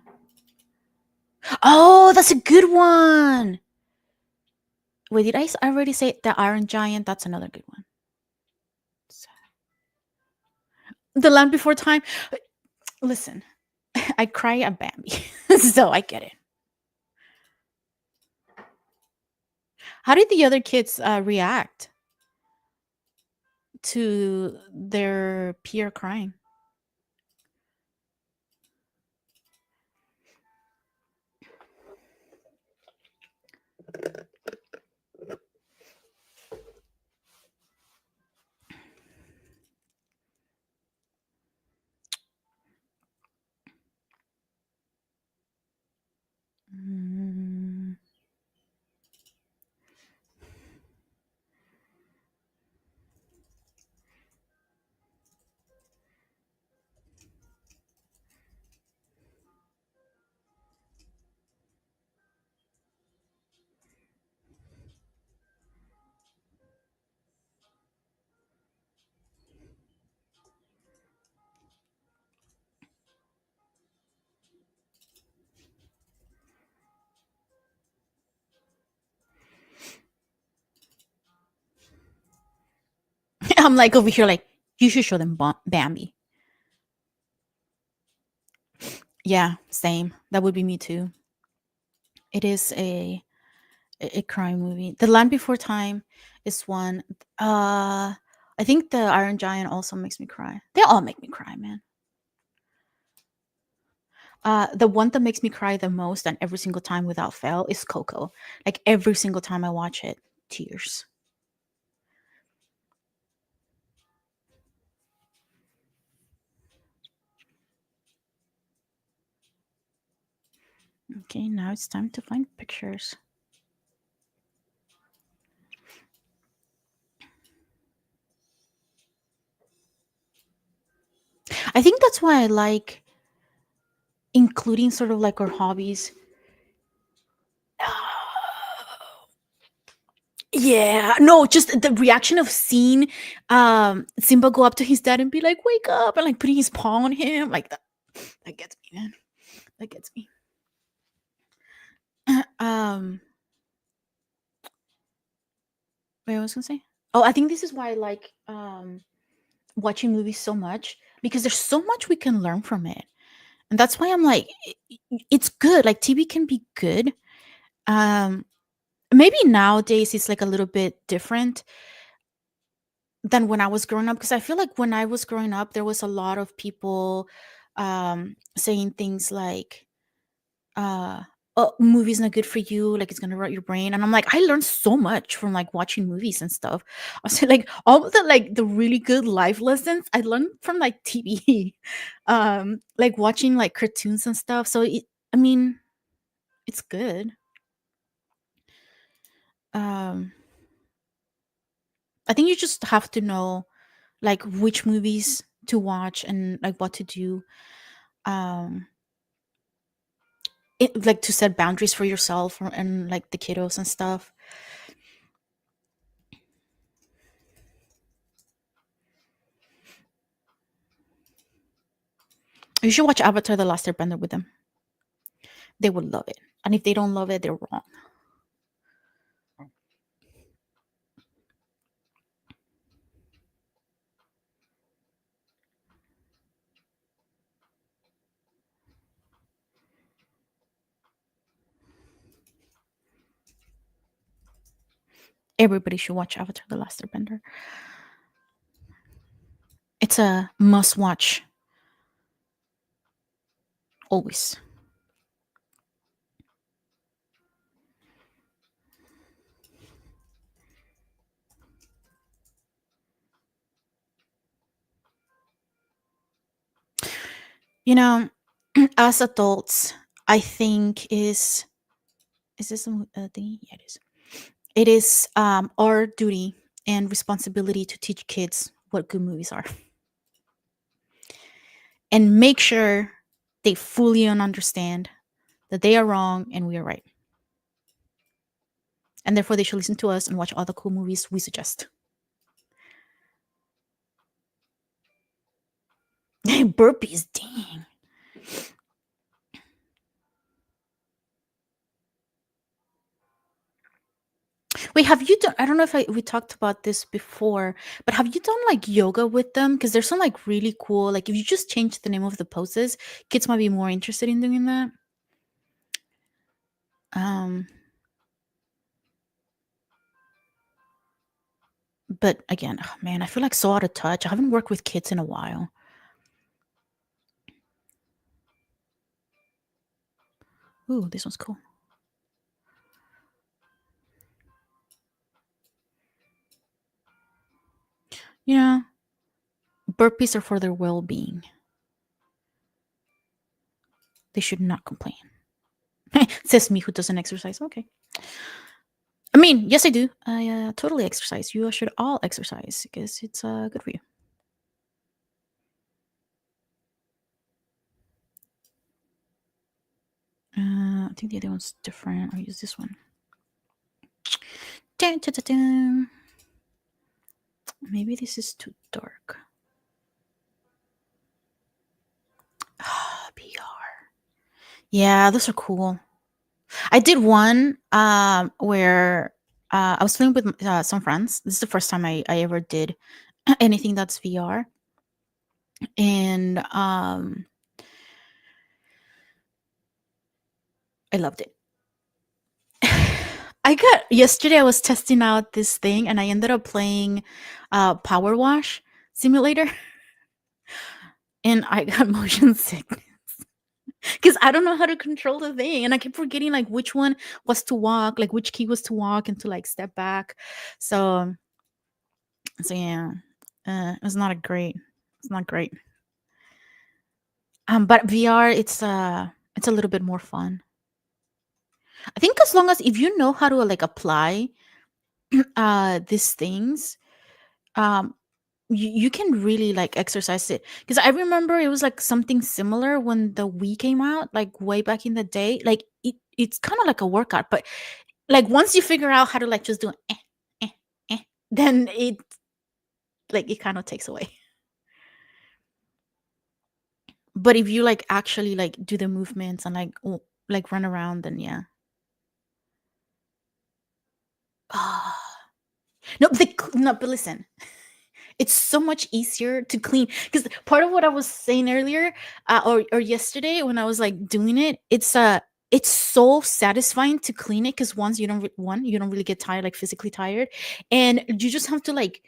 Speaker 1: Oh, that's a good one. Wait, did I already say the Iron Giant? That's another good one. The Land Before Time. Listen, I cry at Bambi, so I get it. How did the other kids react to their peer crying? Mm. I'm like over here, like you should show them Bambi. Yeah, same. That would be me too. It is a crime movie. The Land Before Time is one. I think the Iron Giant also makes me cry. They all make me cry, man. The one that makes me cry the most and every single time without fail is Coco. Like every single time I watch it, tears. Okay, now it's time to find pictures. I think that's why I like including sort of like our hobbies. Yeah, no, just the reaction of seeing Simba go up to his dad and be like, "Wake up!" and like putting his paw on him, like that. That gets me, man. That gets me. um, wait, I was gonna say. Oh, I think this is why I like watching movies so much because there's so much we can learn from it, and that's why I'm like, it's good. Like TV can be good. Um, maybe nowadays it's like a little bit different than when I was growing up because I feel like when I was growing up, there was a lot of people saying things like, uh, "Oh, movies not good for you. Like it's gonna rot your brain." And I'm like, I learned so much from like watching movies and stuff. I was like, all of the really good life lessons I learned from like TV, like watching like cartoons and stuff. So I mean, it's good. Um, I think you just have to know like which movies to watch and like what to do, um like to set boundaries for yourself and like the kiddos and stuff. You should watch Avatar: The Last Airbender with them. They would love it, and if they don't love it, they're wrong. Everybody should watch Avatar: The Last Airbender. It's a must watch always. You know, As adults, I think is this a thing? Yeah, it is. It is our duty and responsibility to teach kids what good movies are and make sure they fully understand that they are wrong and we are right. And therefore, they should listen to us and watch all the cool movies we suggest. Burpees, dang. Wait, have you done? I don't know if we talked about this before, but have you done like yoga with them? Because there's some like really cool. Like if you just change the name of the poses, kids might be more interested in doing that. Um, but again, oh, man, I feel like so out of touch. I haven't worked with kids in a while. Ooh, this one's cool. You know, burpees are for their well-being. They should not complain. Says me who doesn't exercise. Okay. I mean, yes, I do. I totally exercise. You should all exercise because it's good for you. I think the other one's different. I'll use this one. Dun, dun, dun, dun. Maybe this is too dark. PR. Yeah, those are cool. I did one where I was playing with some friends. This is the first time I ever did anything that's VR. And I loved it. I got yesterday I was testing out this thing and I ended up playing Power Wash Simulator and I got motion sickness because I don't know how to control the thing and I kept forgetting like which one was to walk, like which key was to walk and to like step back. So yeah, it's not a great. It's not great. But VR, it's a little bit more fun. I think as long as if you know how to like apply these things, um, you can really like exercise it. Because I remember it was like something similar when the Wii came out, like way back in the day. Like it's kind of like a workout, but like once you figure out how to like just do eh, eh, then it kind of takes away. But if you like actually like do the movements and like run around, then yeah. Ah. No, no, but listen, it's so much easier to clean because part of what I was saying earlier, or yesterday when I was like doing it, it's so satisfying to clean it because once you don't you don't really get tired, like physically tired, and you just have to like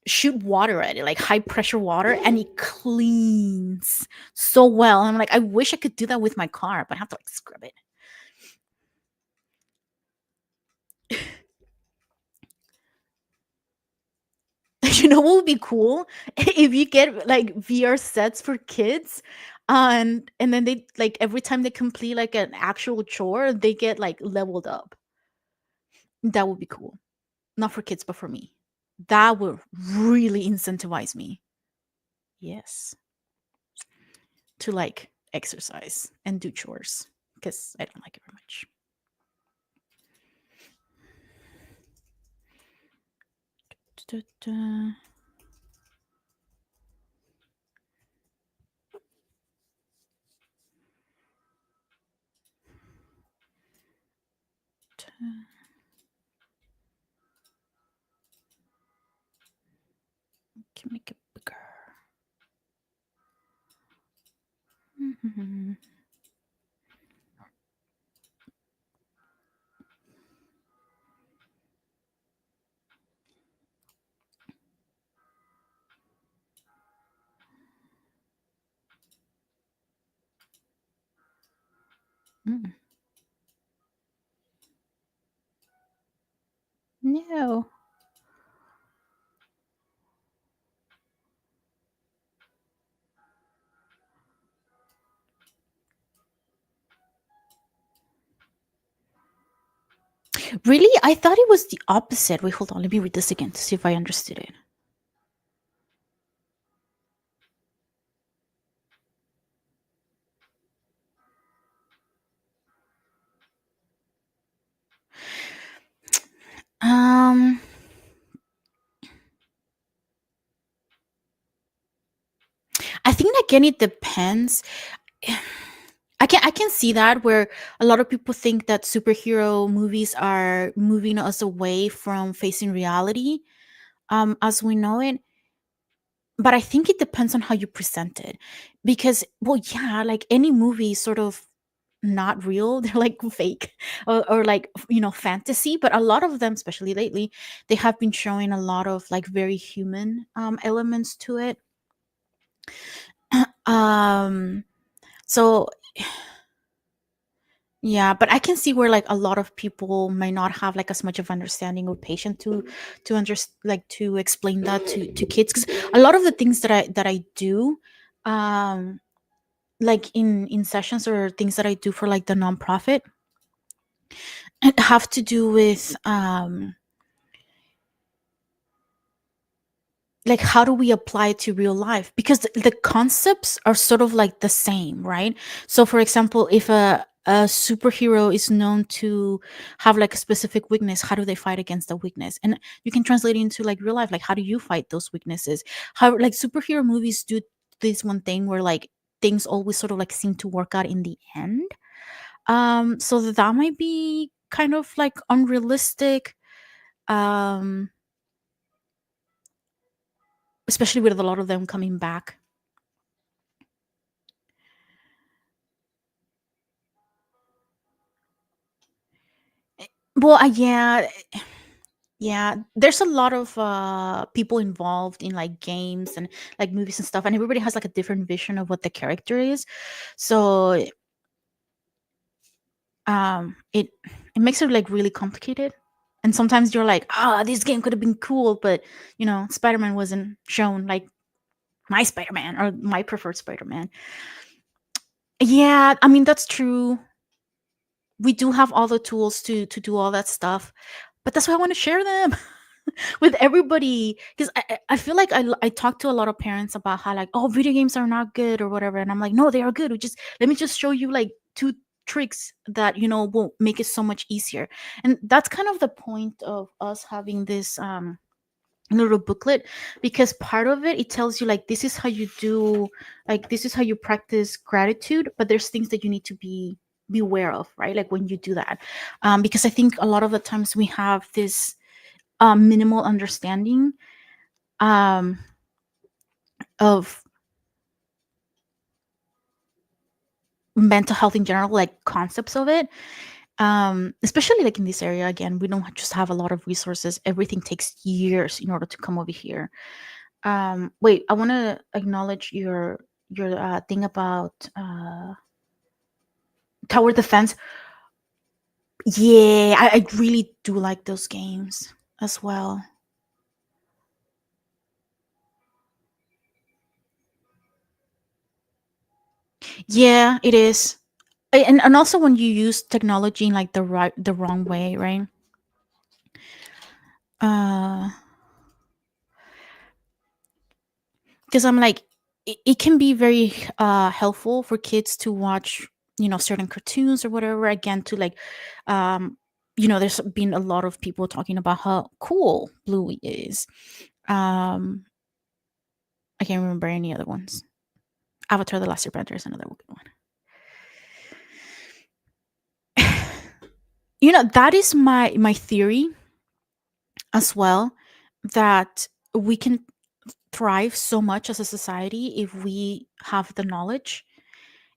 Speaker 1: shoot water at it, like high pressure water, and it cleans so well. And I'm like, I wish I could do that with my car, but I have to like scrub it. You know what would be cool if you get like VR sets for kids, and then they like every time they complete like an actual chore, they get like leveled up. That would be cool. Not for kids, but for me. That would really incentivize me. Yes, to like exercise and do chores because I don't like it very much. Da-da-da. Can make it bigger. Mhm. Mm. No. Really? I thought it was the opposite. Wait, hold on. Let me read this again to see if I understood it. Um, I think again it depends. I can see that where a lot of people think that superhero movies are moving us away from facing reality, as we know it. But I think it depends on how you present it, because well, yeah, like any movie is sort of not real. They're like fake, or like fantasy. But a lot of them, especially lately, they have been showing a lot of like very human elements to it. um so yeah, but I can see where like a lot of people may not have like as much of understanding or patience to like to explain that to kids, because a lot of the things that I do, um like in sessions or things that I do for like the nonprofit, have to do with like how do we apply it to real life, because the concepts are sort of like the same, right? So for example, if a superhero is known to have like a specific weakness, how do they fight against the weakness? And you can translate it into like real life, like how do you fight those weaknesses? How like superhero movies do this one thing where like things always sort of like seem to work out in the end. So that might be kind of like unrealistic, um especially with a lot of them coming back. Well, yeah, yeah. There's a lot of people involved in like games and like movies and stuff, and everybody has like a different vision of what the character is. So it makes it like really complicated. And sometimes you're like, ah, this game could have been cool, but Spider-Man wasn't shown like my Spider-Man or my preferred Spider-Man. Yeah, I mean that's true. We do have all the tools to do all that stuff, but that's why I want to share them with everybody, because I feel like I talk to a lot of parents about how like, oh, video games are not good or whatever, and I'm like, no, they are good. We just let me just show you like two tricks that will make it so much easier. And that's kind of the point of us having this little booklet, because part of it tells you like this is how you do, like this is how you practice gratitude, but there's things that you need to be aware of, right? Like when you do that, because I think a lot of the times we have this minimal understanding um of mental health in general, like concepts of it, especially like in this area. Again, we don't just have a lot of resources. Everything takes years in order to come over here. Wait, I want to acknowledge your thing about tower defense. Yeah, I really do like those games as well. Yeah, it is. And also when you use technology in like the wrong way, right? uh because I'm like, it can be very helpful for kids to watch certain cartoons or whatever, again, to like there's been a lot of people talking about how cool Bluey is. um I can't remember any other ones. Avatar: The Last Airbender is another good one. That is my theory as well, that we can thrive so much as a society if we have the knowledge.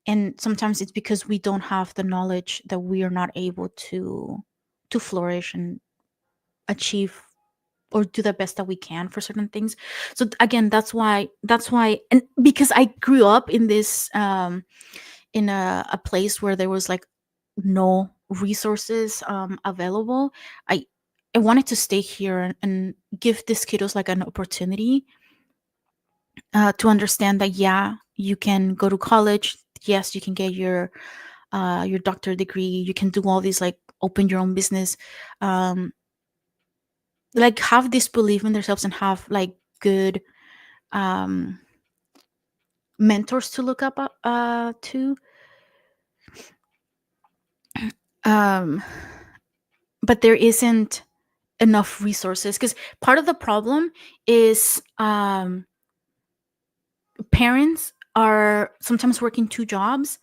Speaker 1: And sometimes it's because we don't have the knowledge that we are not able to flourish and achieve or do the best that we can for certain things. So again, that's why, and because I grew up in this in a place where there was like no resources available. I wanted to stay here and give these kiddos like an opportunity to understand that, yeah, you can go to college. Yes, you can get your doctorate degree. You can do all these like open your own business, um, like have this belief in themselves and have like good um, mentors to look up to. Um, but there isn't enough resources because part of the problem is parents are sometimes working two jobs,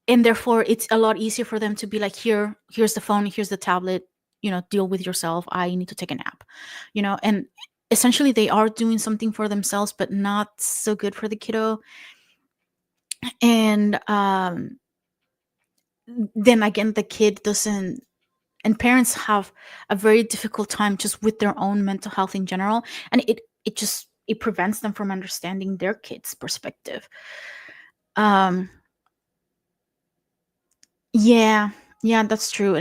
Speaker 1: and therefore it's a lot easier for them to be like, here's the phone, here's the tablet, deal with yourself, I need to take a nap, and essentially they are doing something for themselves but not so good for the kiddo. And then again, the kid doesn't, and parents have a very difficult time just with their own mental health in general, and it prevents them from understanding their kids perspective. um yeah, yeah, that's true.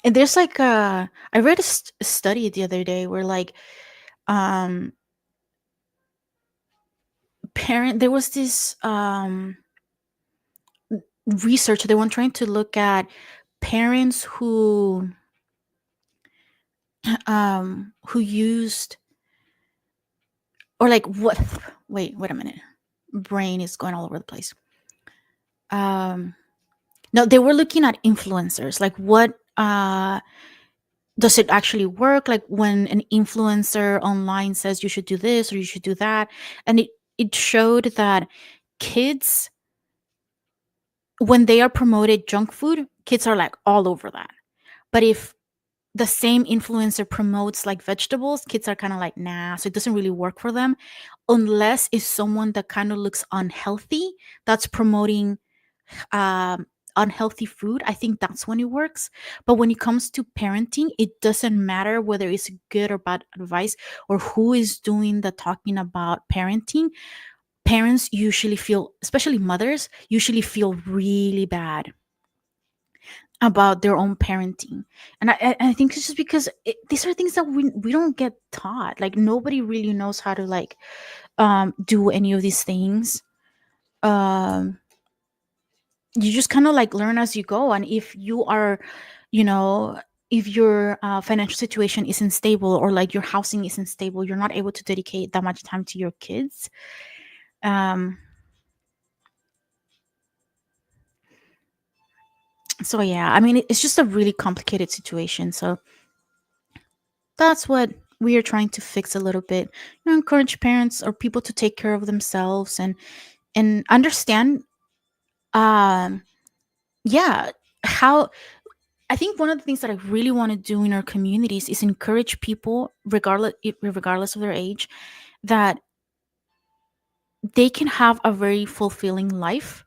Speaker 1: And there's like I read a study the other day where like um parent there was this research. They were trying to look at parents who used, or like what, wait a minute, brain is going all over the place. um no, they were looking at influencers, like what does it actually work, like when an influencer online says you should do this or you should do that. And it showed that kids, when they are promoted junk food, kids are like all over that. But if the same influencer promotes like vegetables, kids are kind of like, nah, so it doesn't really work for them, unless it's someone that kind of looks unhealthy, that's promoting um, unhealthy food. I think that's when it works. But when it comes to parenting, it doesn't matter whether it's good or bad advice or who is doing the talking about parenting. Parents usually feel, especially mothers, usually feel really bad about their own parenting. And I think it's just because these are things that we don't get taught. Like nobody really knows how to like do any of these things. um you just kind of like learn as you go. And if you are, you know if your financial situation isn't stable, or like your housing isn't stable, you're not able to dedicate that much time to your kids. um so yeah, I mean, it's just a really complicated situation. So that's what we are trying to fix a little bit. Encourage parents or people to take care of themselves, and understand, um yeah, how. I think one of the things that I really want to do in our communities is encourage people, regardless of their age, that they can have a very fulfilling life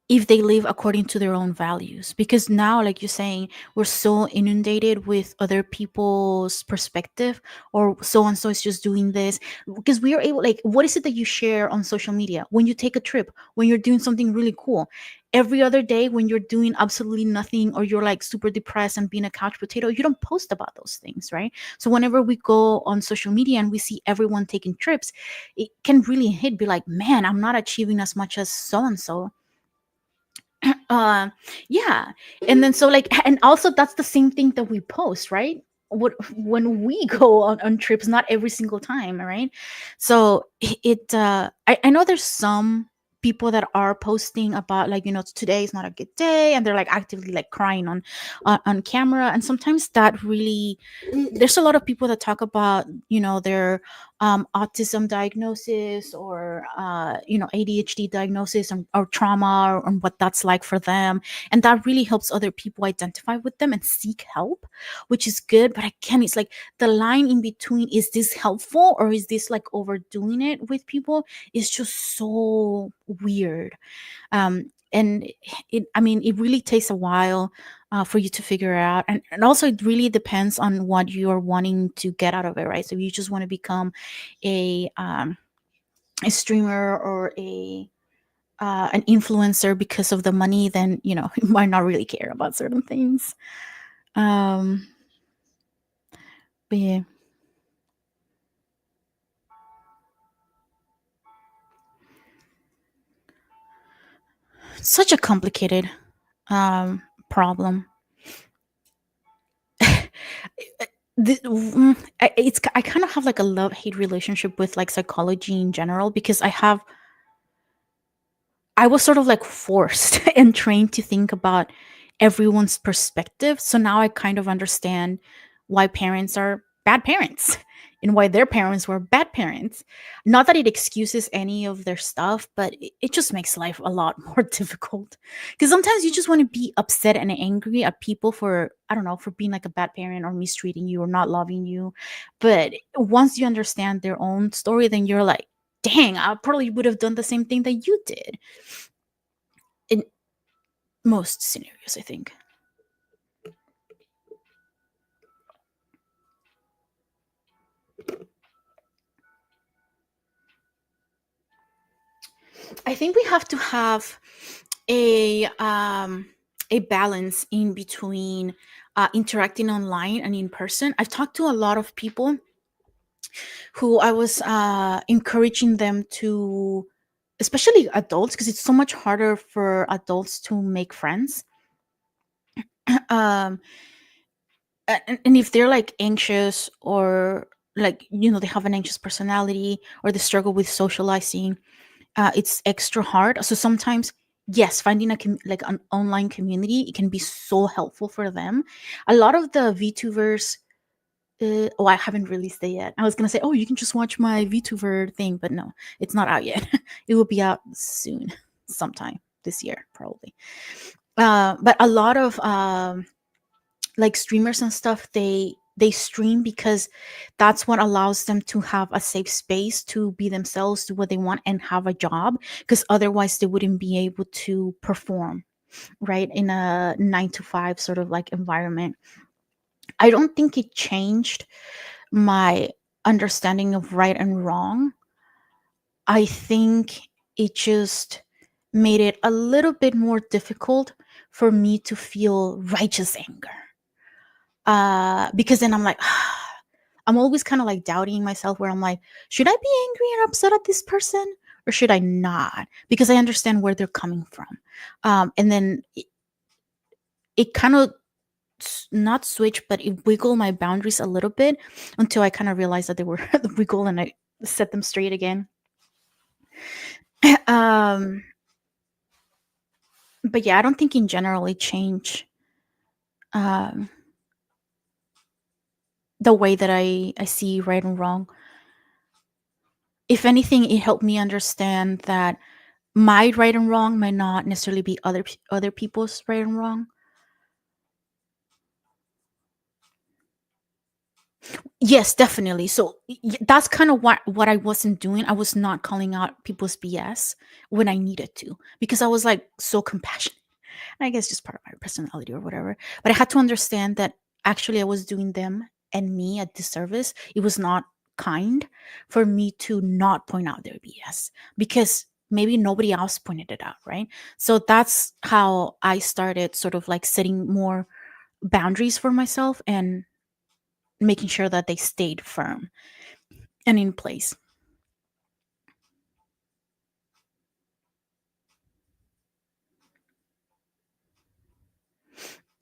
Speaker 1: if they live according to their own values. Because now, like you're saying, we're so inundated with other people's perspective, or so and so is just doing this. Because we are able, like, what is it that you share on social media when you take a trip, when you're doing something really cool? Every other day when you're doing absolutely nothing, or you're like super depressed and being a couch potato, you don't post about those things, right? So whenever we go on social media and we see everyone taking trips, it can really hit, be like, man, I'm not achieving as much as so and so. uh yeah. And then so like, and also that's the same thing that we post, right? What, when we go on trips, not every single time, right? So I know there's some people that are posting about, like, today is not a good day, and they're like actively like crying on camera. And sometimes that really, there's a lot of people that talk about, their autism diagnosis, or ADHD diagnosis, or trauma, or what that's like for them. And that really helps other people identify with them and seek help, which is good. But again, it's like the line in between, is this helpful or is this like overdoing it with people, is just so weird. And I mean, it really takes a while for you to figure out. And also it really depends on what you're wanting to get out of it, right? So if you just want to become a streamer, or an influencer because of the money, then you might not really care about certain things. um but yeah, such a complicated problem. I kind of have like a love hate relationship with like psychology in general because I was sort of like forced and trained to think about everyone's perspective. So now I kind of understand why parents are bad parents and why their parents were bad parents. Not that it excuses any of their stuff, but it just makes life a lot more difficult. Because sometimes you just want to be upset and angry at people for, I don't know, for being like a bad parent or mistreating you or not loving you. But once you understand their own story, then you're like, dang, I probably would have done the same thing that you did in most scenarios, I think. I think we have to have a um a balance in between interacting online and in person. I've talked to a lot of people who I was encouraging them to, especially adults, because it's so much harder for adults to make friends. um, and if they're like anxious or like they have an anxious personality or they struggle with socializing, it's extra hard. So sometimes, yes, finding like an online community, it can be so helpful for them. A lot of the VTubers, oh, I haven't released it yet. I was gonna say, oh, you can just watch my VTuber thing, but no, it's not out yet. It will be out soon, sometime this year, probably. But a lot of like streamers and stuff, they stream because that's what allows them to have a safe space to be themselves, do what they want, and have a job, because otherwise they wouldn't be able to perform right in a 9 to 5 sort of like environment. I don't think it changed my understanding of right and wrong. I think it just made it a little bit more difficult for me to feel righteous anger, because then I'm like, I'm always kind of like doubting myself, where I'm like, should I be angry and upset at this person or should I not? Because I understand where they're coming from. And then it kind of not switch, but it wiggled my boundaries a little bit until I kind of realized that they were wiggle and I set them straight again. um, but yeah, I don't think in general it changed um, the way that I see right and wrong. If anything, it helped me understand that my right and wrong might not necessarily be other people's right and wrong. Yes, definitely. So that's kind of what I wasn't doing. I was not calling out people's BS when I needed to, because I was like so compassionate. I guess just part of my personality or whatever. But I had to understand that actually I was doing them and me a disservice. It was not kind for me to not point out their BS because maybe nobody else pointed it out, right? So that's how I started sort of like setting more boundaries for myself and making sure that they stayed firm and in place.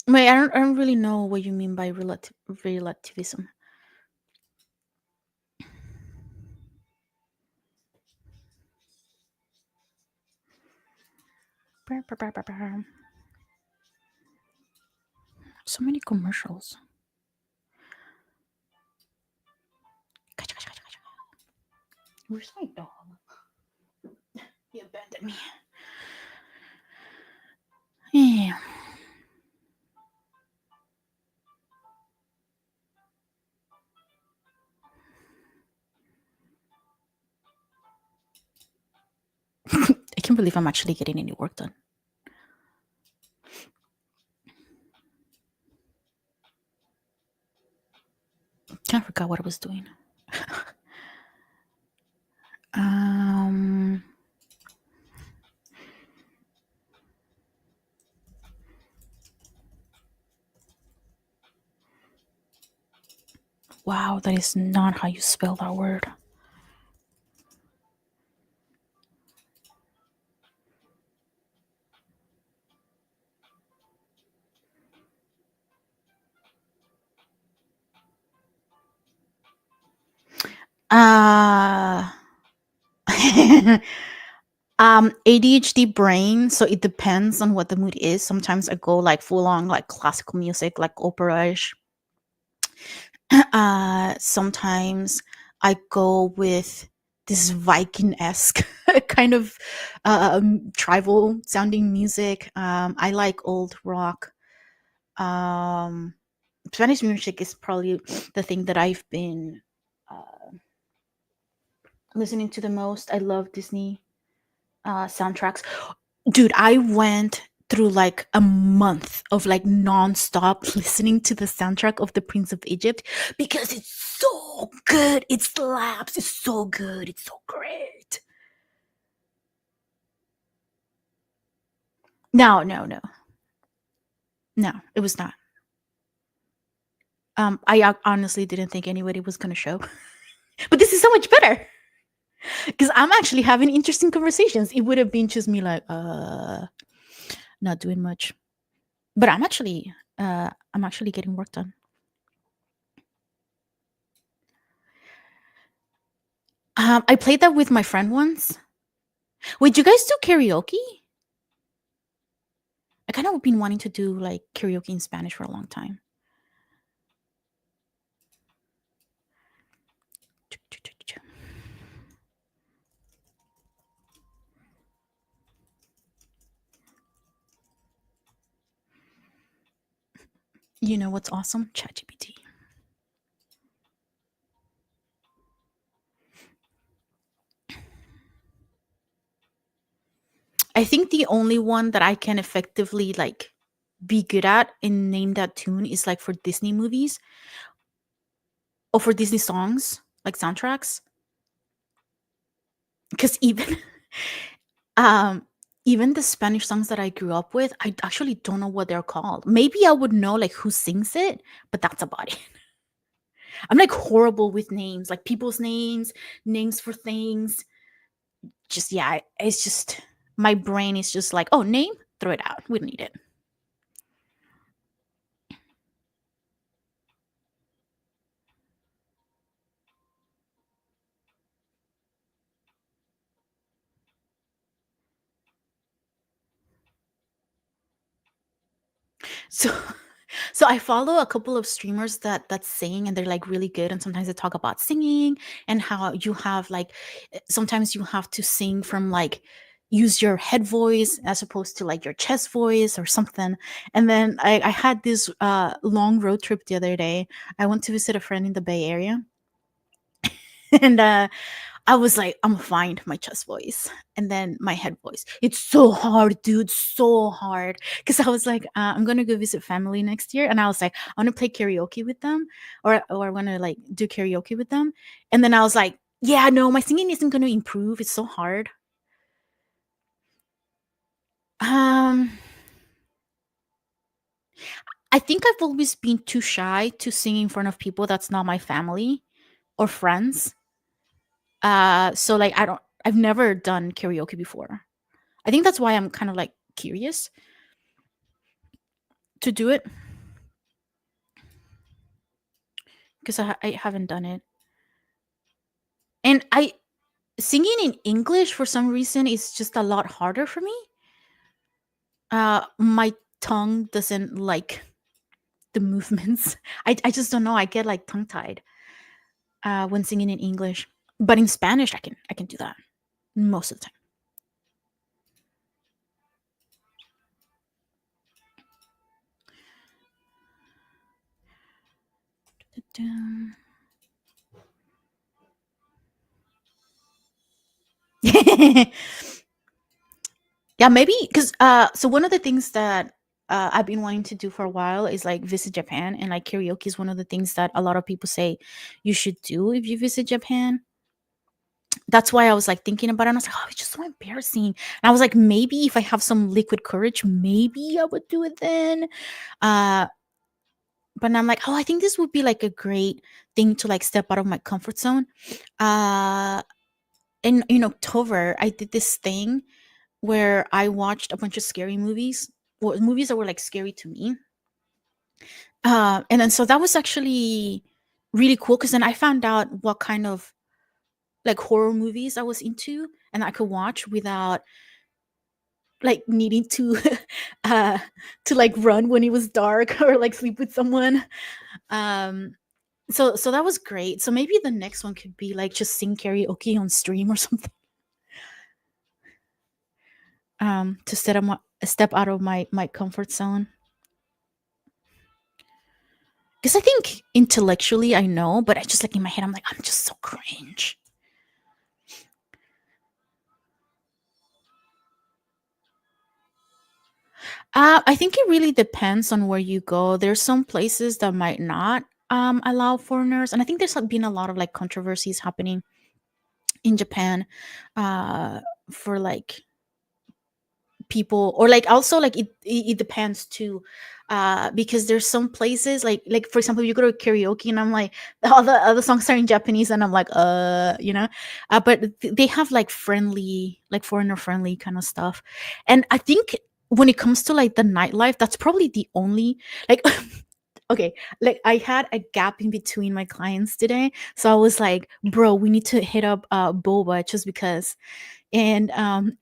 Speaker 1: Wait, I don't really know what you mean by relativism. So many commercials. Where's my dog? He abandoned me. Yeah. I can't believe I'm actually getting any work done. I forgot what I was doing. um. Wow, that is not how you spell that word. Uh ADHD brain, so it depends on what the mood is. Sometimes I go like full on like classical music, like opera-ish. Sometimes I go with this Viking-esque kind of tribal sounding music. I like old rock. Um, Spanish music is probably the thing that I've been listening to the most. I love Disney soundtracks. Dude, I went through like a month of like nonstop listening to the soundtrack of The Prince of Egypt because it's so good. It slaps. It's so good. It's so great. No, no, no, no. It was not. Honestly didn't think anybody was gonna show, but this is so much better because I'm actually having interesting conversations. It would have been just me like, not doing much, but I'm actually getting work done. I played that with my friend once. Wait, you guys do karaoke? I kind of been wanting to do like karaoke in Spanish for a long time. You know what's awesome? ChatGPT. I think the only one that I can effectively like be good at and name that tune is like for Disney movies or for Disney songs, like soundtracks. Because um even the Spanish songs that I grew up with, I actually don't know what they're called. Maybe I would know like who sings it, but that's about it. I'm like horrible with names, like people's names, names for things. Just yeah, it's just my brain is just like, oh, name, throw it out. We don't need it. So so I follow a couple of streamers that sing and they're like really good, and sometimes they talk about singing and how you have like sometimes you have to sing from like use your head voice as opposed to like your chest voice or something. And then I had this long road trip the other day. I went to visit a friend in the Bay Area and I was like, I'm gonna find my chest voice and then my head voice. It's so hard, dude, so hard. Because I was like, I'm gonna go visit family next year, and I was like, I want to play karaoke with them, or I want to like do karaoke with them. And then I was like, yeah, no, my singing isn't gonna improve. It's so hard. Um, I think I've always been too shy to sing in front of people that's not my family or friends. So like I've never done karaoke before. I think that's why I'm kind of like curious to do it because I haven't done it. And I singing in English for some reason is just a lot harder for me. My tongue doesn't like the movements. I just don't know. I get like tongue tied when singing in English, but in Spanish I can do that most of the time. Yeah, maybe because so one of the things that I've been wanting to do for a while is like visit Japan, and like karaoke is one of the things that a lot of people say you should do if you visit Japan. That's why I was like thinking about it. And I was like, oh, it's just so embarrassing. And I was like, maybe if I have some liquid courage, maybe I would do it then. Uh, but I'm like, oh, I think this would be like a great thing to like step out of my comfort zone. Uh, in October, I did this thing where I watched a bunch of scary movies, well, movies that were like scary to me. And then so that was actually really cool because then I found out what kind of like horror movies I was into, and I could watch without like needing to uh to like run when it was dark or like sleep with someone. Um so that was great. So maybe the next one could be like just sing karaoke on stream or something. To step out of my comfort zone. Because I think intellectually I know, but I just like in my head I'm like, I'm just so cringe. I think it really depends on where you go. There's some places that might not allow foreigners, and I think there's been a lot of like controversies happening in Japan, uh, for like people, or like also like it depends too, because there's some places like for example you go to karaoke and I'm like all the other songs are in Japanese and I'm like but they have like friendly, like foreigner friendly kind of stuff. And I think when it comes to like the nightlife, that's probably the only like okay, like I had a gap in between my clients today, so I was like, bro, we need to hit up boba just because. And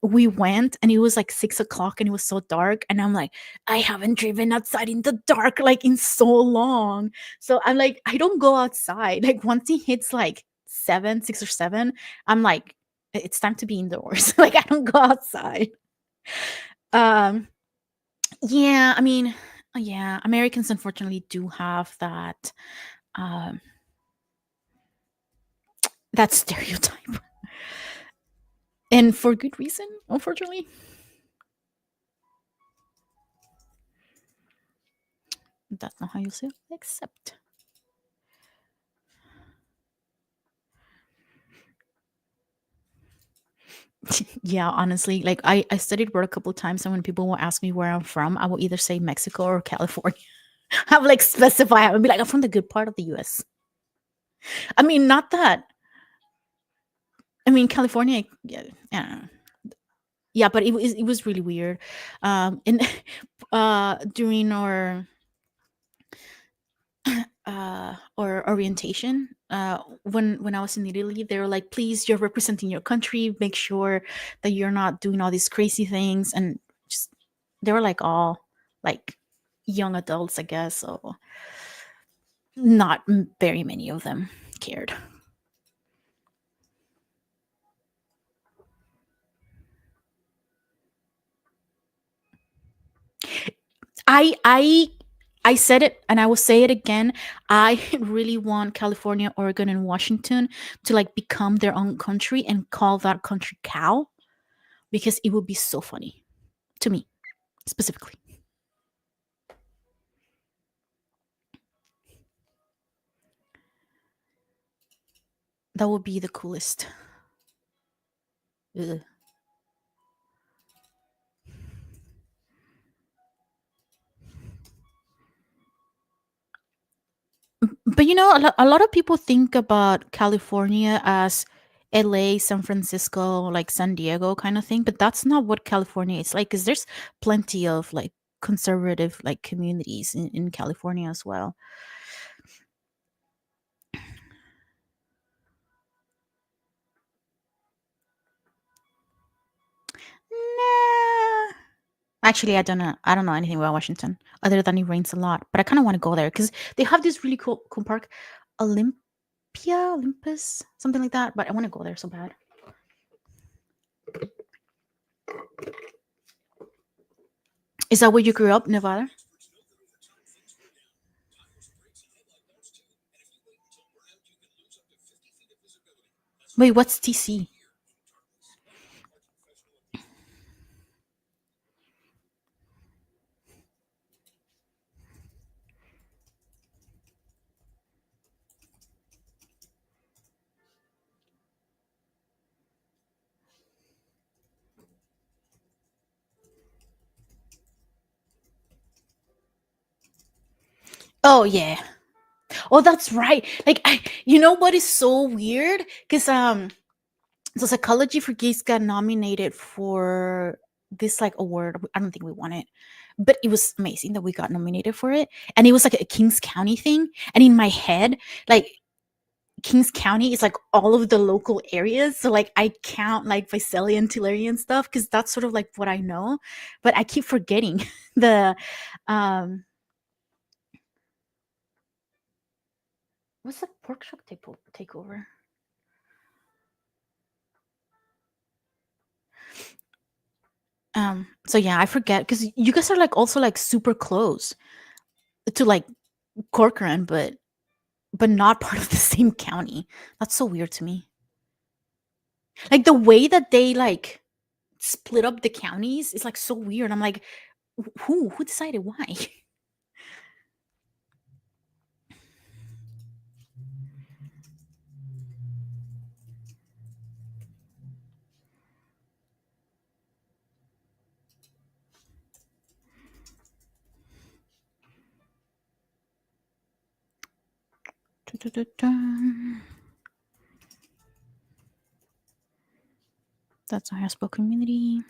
Speaker 1: we went and it was like 6 o'clock and it was so dark and I'm like, I haven't driven outside in the dark like in so long. So I'm like, I don't go outside. Like once it hits like 6 or 7, I'm like, it's time to be indoors." Like I don't go outside. um yeah, I mean, yeah, Americans unfortunately do have um that stereotype, and for good reason, unfortunately. That's not how you say it, except. Yeah, honestly, like I studied abroad a couple times, and when people will ask me where I'm from, I will either say Mexico or California. I will like specify. I would be like, I'm from the good part of the U.S. I mean, not that. I mean, California. Yeah, yeah, yeah, but it was really weird. And during our orientation, when I was in Italy, they were like, please, you're representing your country, make sure that you're not doing all these crazy things. And just they were like all like young adults, I guess, so not very many of them cared. I i i said it and I will say it again. I really want California, Oregon, and Washington to like become their own country and call that country Cal, because it would be so funny to me specifically. That would be the coolest. Ugh. But you know, a lot of people think about California as LA, San Francisco, like San Diego kind of thing, but that's not what California is like, because there's plenty of like conservative like communities in California as well. Nah. Actually, I don't know anything about Washington other than it rains a lot, but I kind of want to go there because they have this really cool park, Olympia, Olympus, something like that. But I want to go there so bad. Is that where you grew up, Nevada? Wait, what's TC? Oh yeah. Oh, that's right. Like, you know what is so weird? Because so Psychology for Geeks got nominated for this like award. I don't think we won it, but it was amazing that we got nominated for it. And it was like a Kings County thing. And in my head, like Kings County is like all of the local areas. So like I count like Visalia and Tulare and stuff because that's sort of like what I know. But I keep forgetting the um what's the pork chop takeover? So yeah, I forget because you guys are like also like super close to like Corcoran, but not part of the same county. That's so weird to me. Like the way that they like split up the counties is like so weird. I'm like, who decided why? That's our Hasbro community.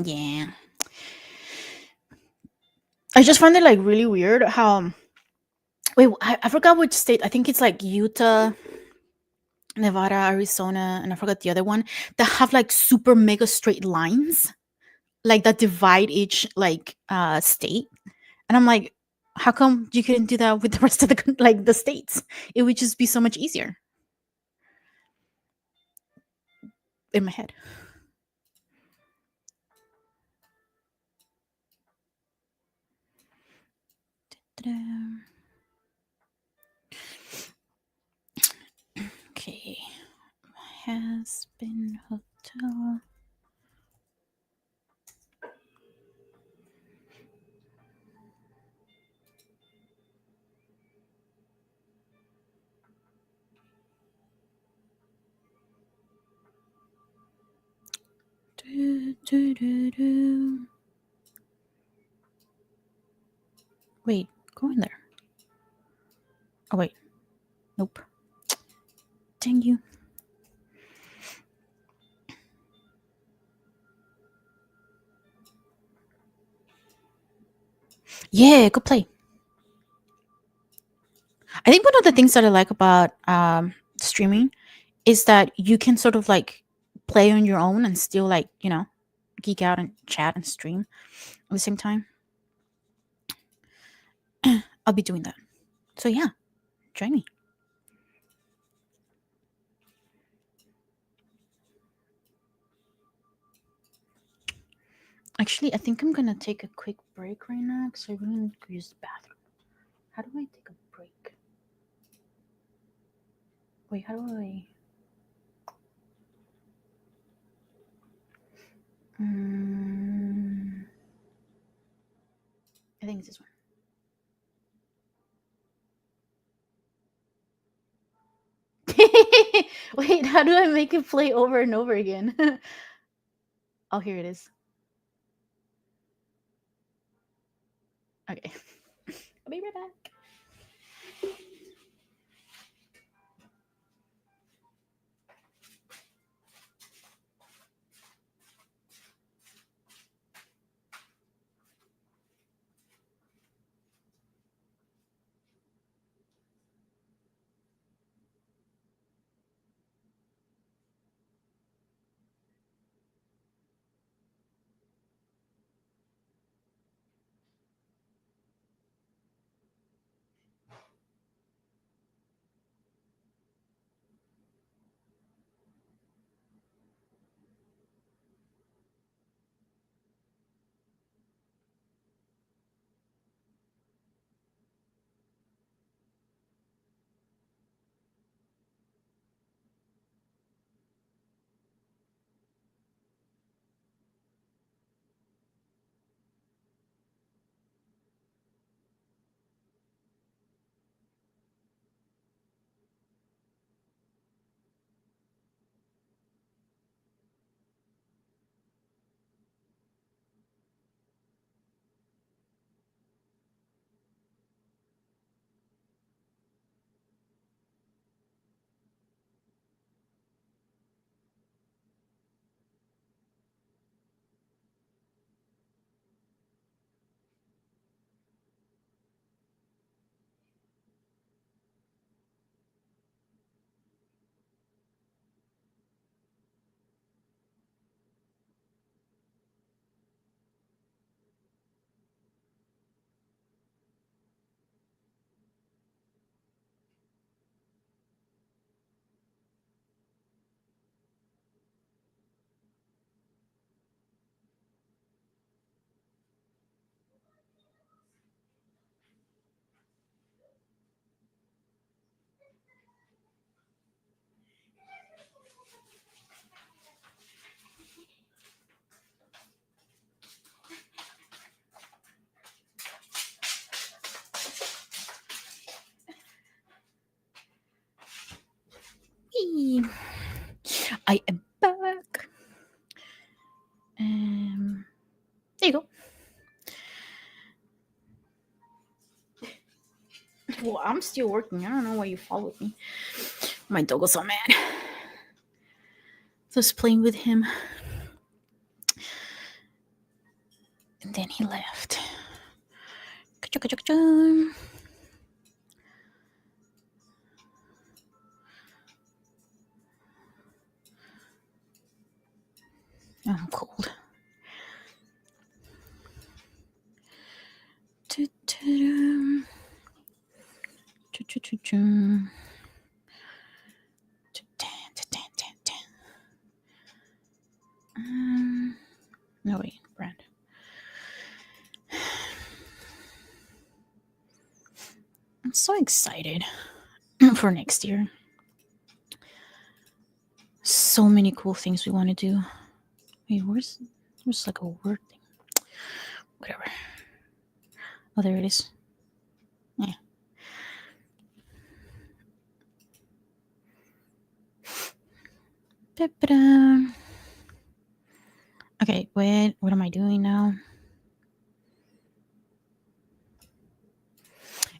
Speaker 1: Yeah. I just find it like really weird how wait, I forgot which state. I think it's like Utah, Nevada, Arizona, and I forgot the other one that have like super mega straight lines like that divide each like state. And I'm like, how come you couldn't do that with the rest of the like the states? It would just be so much easier in my head. Ta-da. Okay, has been hotel. Do, do, do, do. Wait, go in there. Oh wait, nope. Dang you. Yeah, go play. I think one of the things that I like about streaming is that you can sort of like play on your own and still like, geek out and chat and stream at the same time. I'll be doing that. So yeah, join me. Actually, I think I'm gonna take a quick break right now because I really need to use the bathroom. How do I take a break? Wait, how do I? Mm, I think it's this one. Wait, how do I make it play over and over again? Oh, here it is. Okay. I'll be right back. I am back. There you go. Well, I'm still working. I don't know why you followed me. My dog was so mad. Just playing with him. And then he left. I'm cold. No, wait, Brand. I'm so excited for next year. So many cool things we want to do. Wait, where's like a word thing? Whatever. Oh, there it is. Yeah. Da-ba-da. Okay, wait, what am I doing now?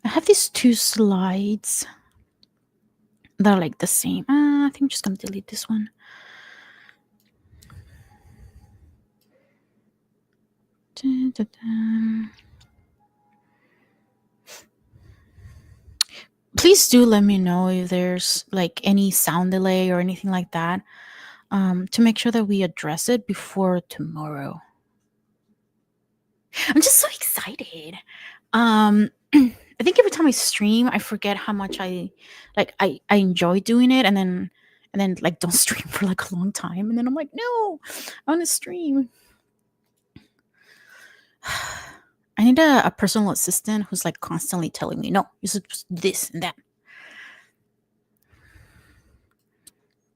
Speaker 1: I have these two slides that are like the same. I think I'm just gonna delete this one. Da-da-da. Please do let me know if there's like any sound delay or anything like that, to make sure that we address it before tomorrow. I'm just so excited. I think every time I stream, I forget how much I enjoy doing it, and then like don't stream for like a long time, and then I'm like, no, I want to stream. I need a personal assistant who's like constantly telling me, no, you should do this and that.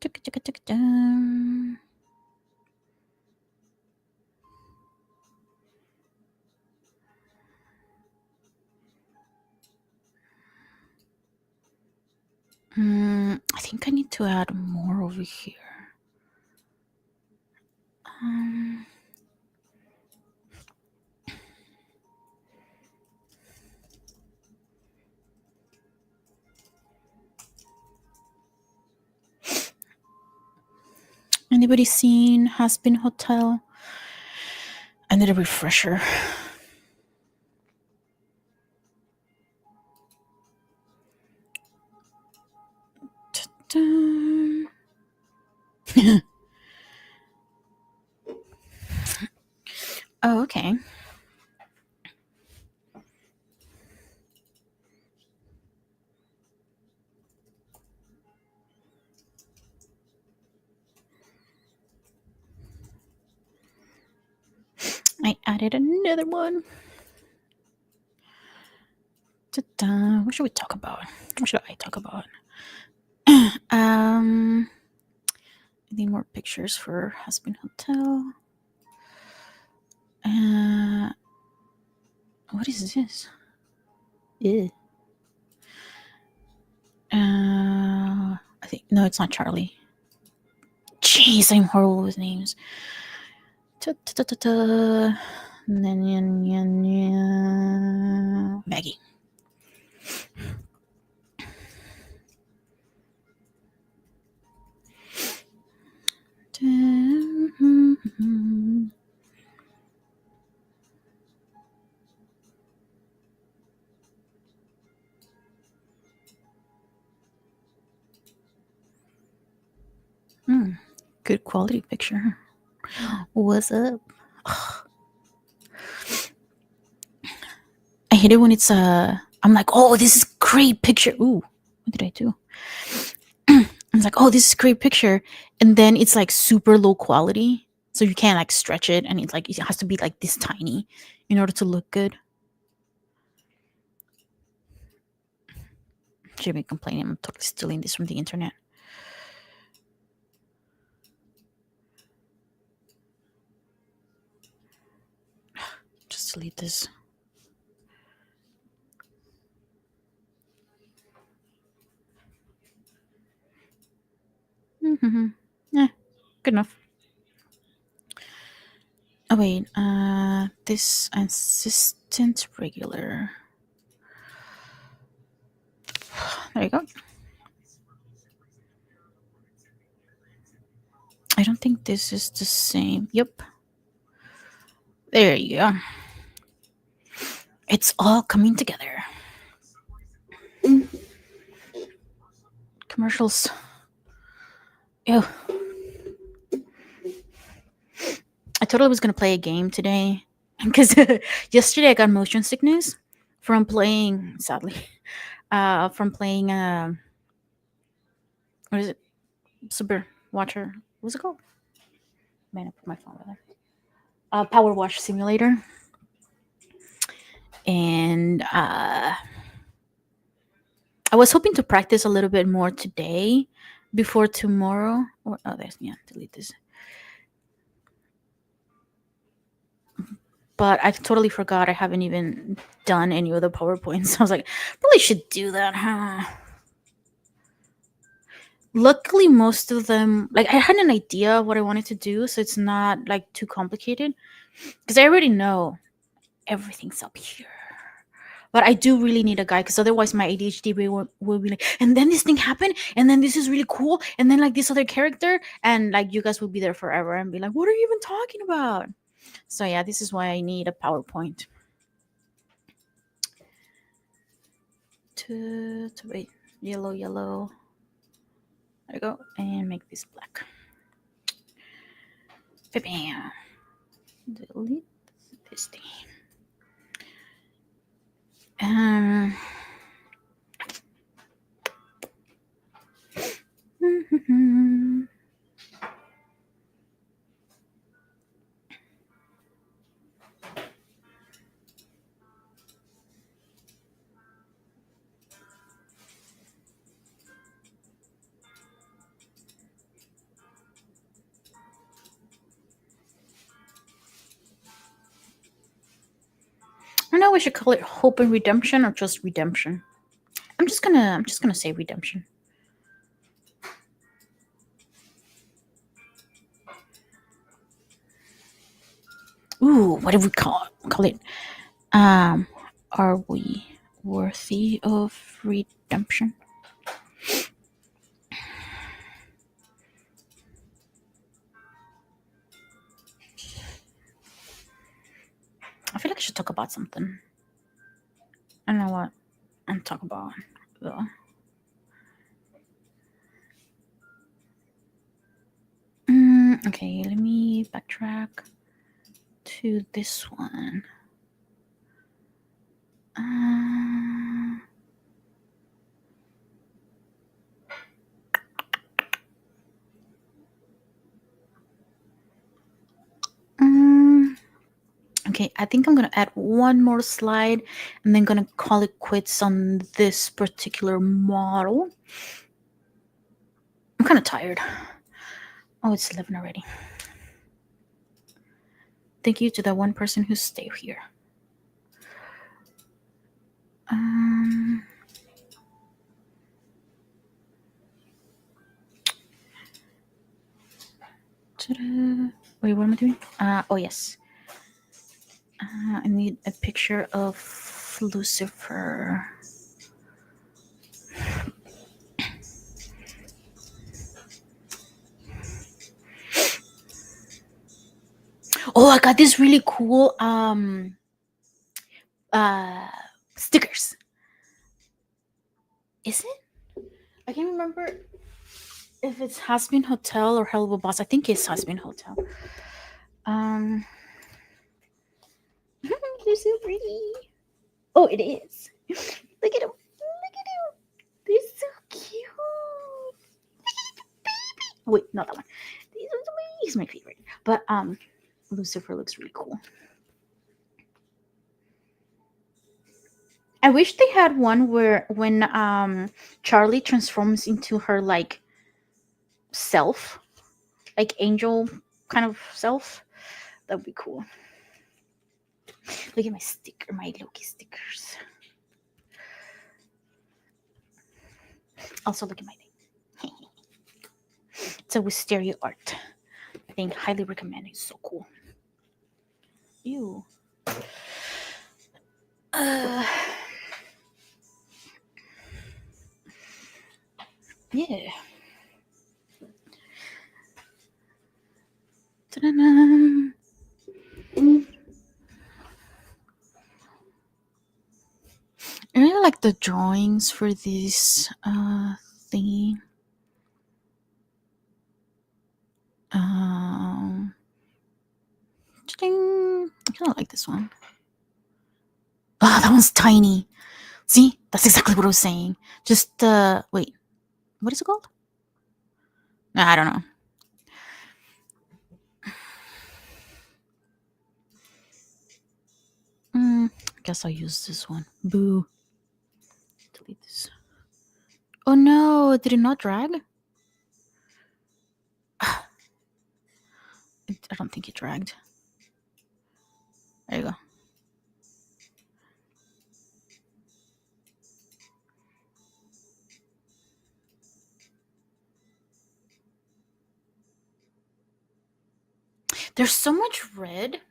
Speaker 1: I think I need to add more over here. Anybody seen Has-Been Hotel? I need a refresher. Oh, okay. I added another one. What should we talk about? What should I talk about? I need more pictures for Has-Been Hotel. What is this? Ew. I think no, it's not Charlie. Jeez, I'm horrible with names. Maggie. Good quality picture. What's up? I hate it when it's I'm like, oh, this is great picture. Ooh, what did I do? It's like, oh, this is great picture, and then it's like super low quality, so you can't like stretch it, and it's like it has to be like this tiny in order to look good. Should be complaining. I'm totally stealing this from the internet. Just delete this. Yeah, Good enough. Oh wait, this assistant regular. There you go. I don't think this is the same. Yep. There you go. It's all coming together. Commercials. Ew. I totally was gonna play a game today because yesterday I got motion sickness from playing. Sadly, from playing. What is it? Super Watcher. What's it called? Man, I put my phone over there. Power Wash Simulator, and I was hoping to practice a little bit more today before tomorrow. Or oh, there's yeah. Delete this. But I totally forgot I haven't even done any of the PowerPoints. I was like, probably should do that, huh? Luckily, most of them, like, I had an idea of what I wanted to do, so it's not like too complicated because I already know everything's up here. But I do really need a guy because otherwise my ADHD will be like, and then this thing happened, and then this is really cool, and then like this other character, and like you guys will be there forever and be like, what are you even talking about? So yeah, this is why I need a PowerPoint. To wait, yellow. There you go, and make this black. Bam. Delete this thing. Um. I don't know. We should call it Hope and Redemption or just Redemption. I'm just gonna say Redemption. Ooh, what do we call it? Um, are we worthy of redemption? I feel like I should talk about something. I don't know what I'm talking about though. Okay, let me backtrack to this one. Uh, um, okay, I think I'm gonna add one more slide and then gonna call it quits on this particular model. I'm kind of tired. Oh, it's 11 already. Thank you to that one person who stayed here. Um, ta-da. Wait, what am I doing? Oh yes. I need a picture of Lucifer. Oh, I got this really cool uh stickers. Is it? I can't remember if it's Has-Been Hotel or Hell of a Boss. I think it's Has-Been Hotel. Um, they're so pretty. Oh, it is. Look at them. Look at them. They're so cute. Wait, not that one. He's my favorite. But Lucifer looks really cool. I wish they had one where when Charlie transforms into her like self, like angel kind of self. That would be cool. Look at my sticker, my Loki stickers. Also look at my name. It's a wisteria art. I think highly recommend. It's so cool. Ew. Uh, yeah. Ta-da-da. I really like the drawings for this thingy. Um, Ding. I kind of like this one. Oh, that one's tiny. See, that's exactly what I was saying. Just wait, what is it called? Nah, I don't know. I guess I'll use this one. Boo. Delete this. Oh no, did it not drag? I don't think it dragged. There you go. There's so much red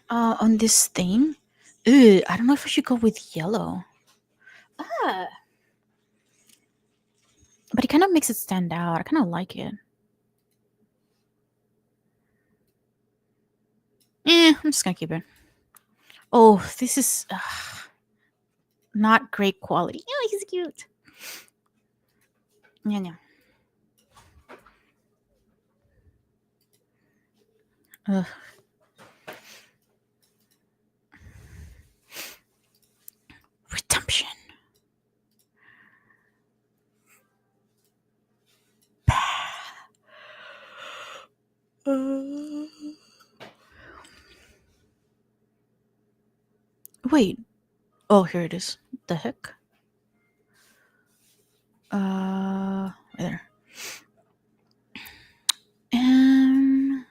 Speaker 1: on this thing. Ew, I don't know if I should go with yellow. Ah. But it kind of makes it stand out. I kind of like it. I'm just gonna keep it. Oh, this is not great quality. Oh, he's cute. Yeah, yeah. Ugh. Redemption. Wait. Oh, here it is. The heck? Right there. Um.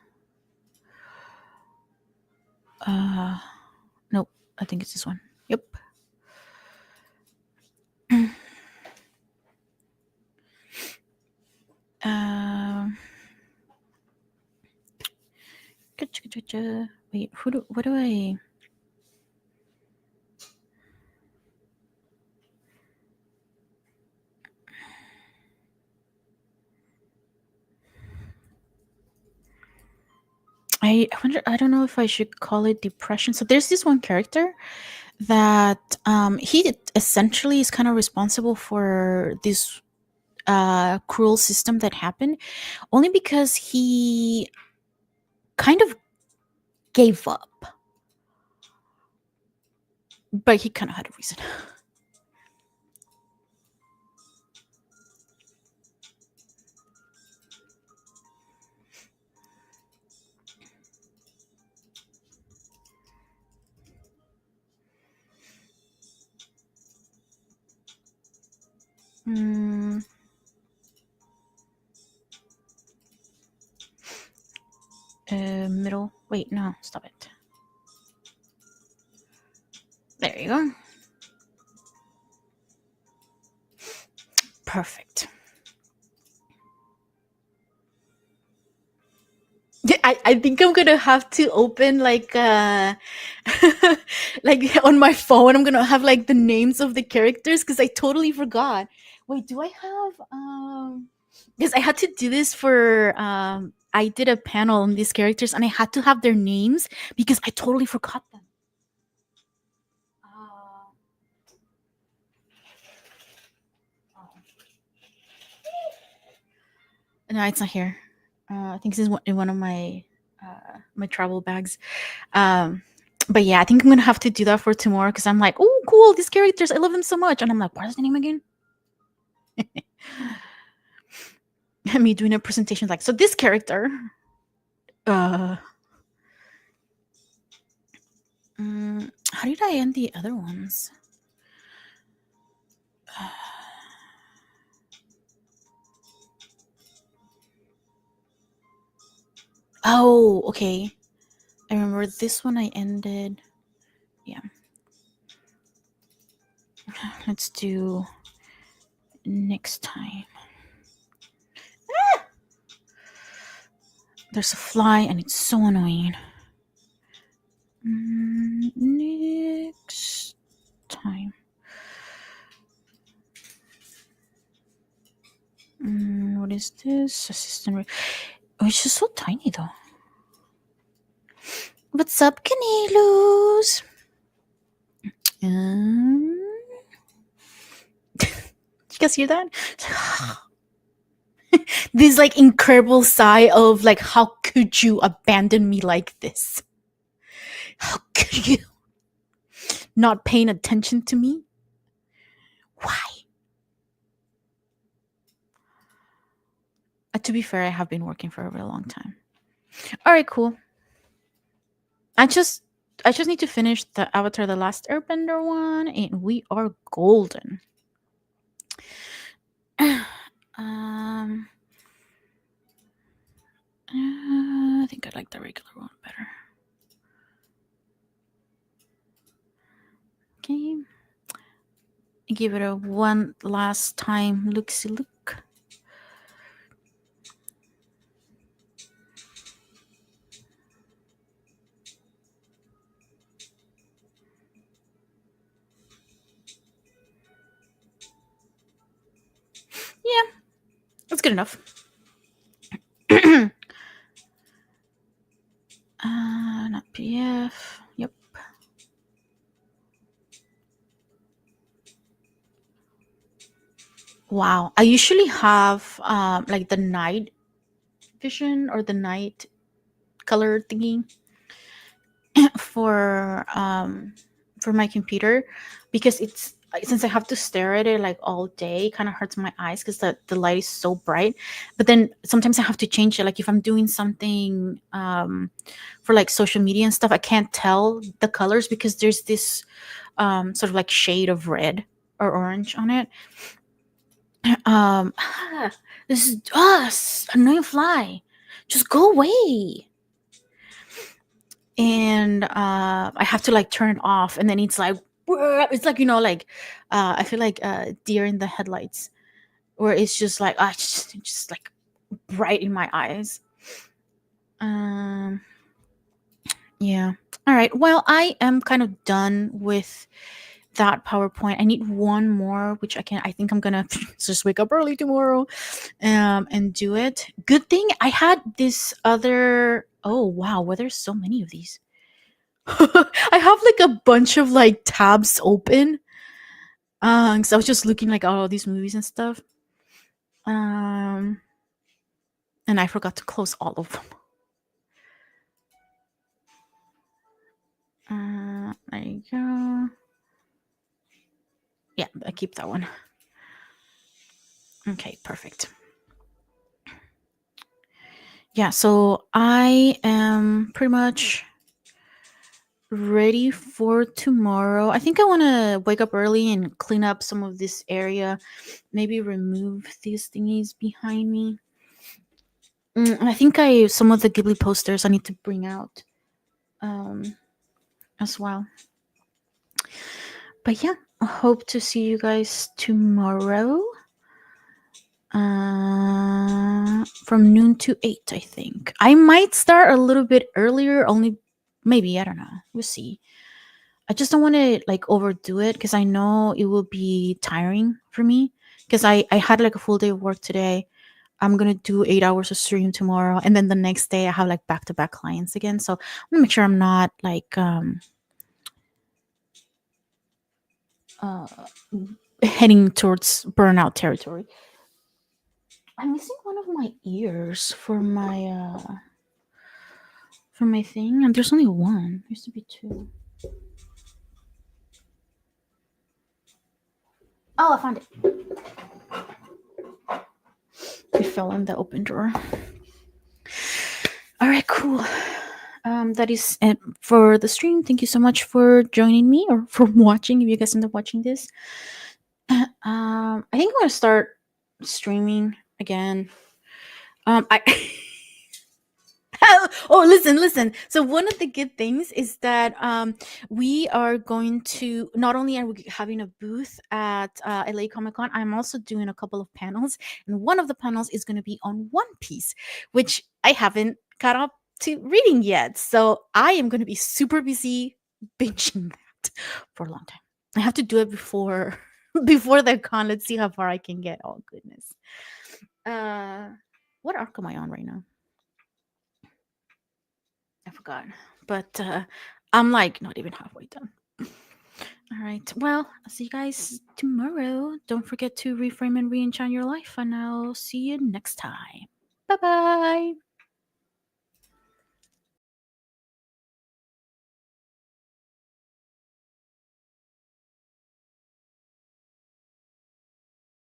Speaker 1: Nope. I think it's this one. Yep. Um. Wait. What do I? I wonder. I don't know if I should call it depression. So there's this one character that he essentially is kind of responsible for this cruel system that happened, only because he kind of gave up, but he kind of had a reason. Mm, middle. Wait, no, stop it. There you go. Perfect. I think I'm gonna have to open like like on my phone. I'm gonna have like the names of the characters because I totally forgot. Wait, do I have because I had to do this for I did a panel on these characters and I had to have their names because I totally forgot them. Uh, oh. No, it's not here. I think this is in one of my my travel bags. Um, but yeah, I think I'm gonna have to do that for tomorrow because I'm like, oh, cool, these characters, I love them so much, and I'm like, what is the name again? Me doing a presentation like, so this character, uh, how did I end the other ones? Oh, okay. I remember this one I ended. Yeah. Let's do next time. There's a fly and it's so annoying. Next time. What is this? Assistant. Oh, it's just so tiny though. What's up, Canelos? You guys hear that? This like incredible sigh of like, how could you abandon me like this? How could you not paying attention to me? Why? To be fair, I have been working for a really long time. All right, cool. I just need to finish the Avatar: The Last Airbender one, and we are golden. um, I think I like the regular one better. Okay, give it a one last time look-see look. Yeah, that's good enough. Not PDF. Yep. Wow. I usually have like the night vision or the night color thingy for my computer, because it's since I have to stare at it like all day, it kind of hurts my eyes because the light is so bright. But then sometimes I have to change it. Like if I'm doing something for like social media and stuff, I can't tell the colors because there's this sort of like shade of red or orange on it. This is us, annoying fly. Just go away. And I have to like turn it off, and then it's like it's like, like I feel like deer in the headlights, where it's just like it's just like bright in my eyes. Um, yeah. All right. Well, I am kind of done with that PowerPoint. I need one more, which I think I'm gonna just wake up early tomorrow, and do it. Good thing I had this other. Oh wow, well, there's so many of these. I have like a bunch of like tabs open. Cause I was just looking like all these movies and stuff. Um, and I forgot to close all of them. There you go. Yeah, I keep that one. Okay, perfect. Yeah, so I am pretty much ready for tomorrow. I think I want to wake up early and clean up some of this area. Maybe remove these thingies behind me. And I think some of the Ghibli posters I need to bring out as well. But yeah, I hope to see you guys tomorrow. From noon to 8, I think. I might start a little bit earlier, only maybe, I don't know. We'll see. I just don't want to like overdo it because I know it will be tiring for me, because I had like a full day of work today. I'm gonna do 8 hours of stream tomorrow, and then the next day I have like back-to-back clients again. So I'm gonna make sure I'm not like uh heading towards burnout territory. I'm missing one of my ears for my thing, and there's only one. There used to be two. Oh, I found it. It fell in the open drawer. All right, cool. That is it for the stream. Thank you so much for joining me or for watching. If you guys end up watching this, I think I'm gonna start streaming again. I oh, listen. So one of the good things is that we are going to, not only are we having a booth at LA Comic Con, I'm also doing a couple of panels, and one of the panels is going to be on One Piece, which I haven't caught up to reading yet. So I am going to be super busy binging that for a long time. I have to do it before before the con. Let's see how far I can get. Oh goodness. Uh what arc am I on right now? I forgot. But I'm like not even halfway done. All right. Well, I'll see you guys tomorrow. Don't forget to reframe and re enchant your life, and I'll see you next time. Bye bye.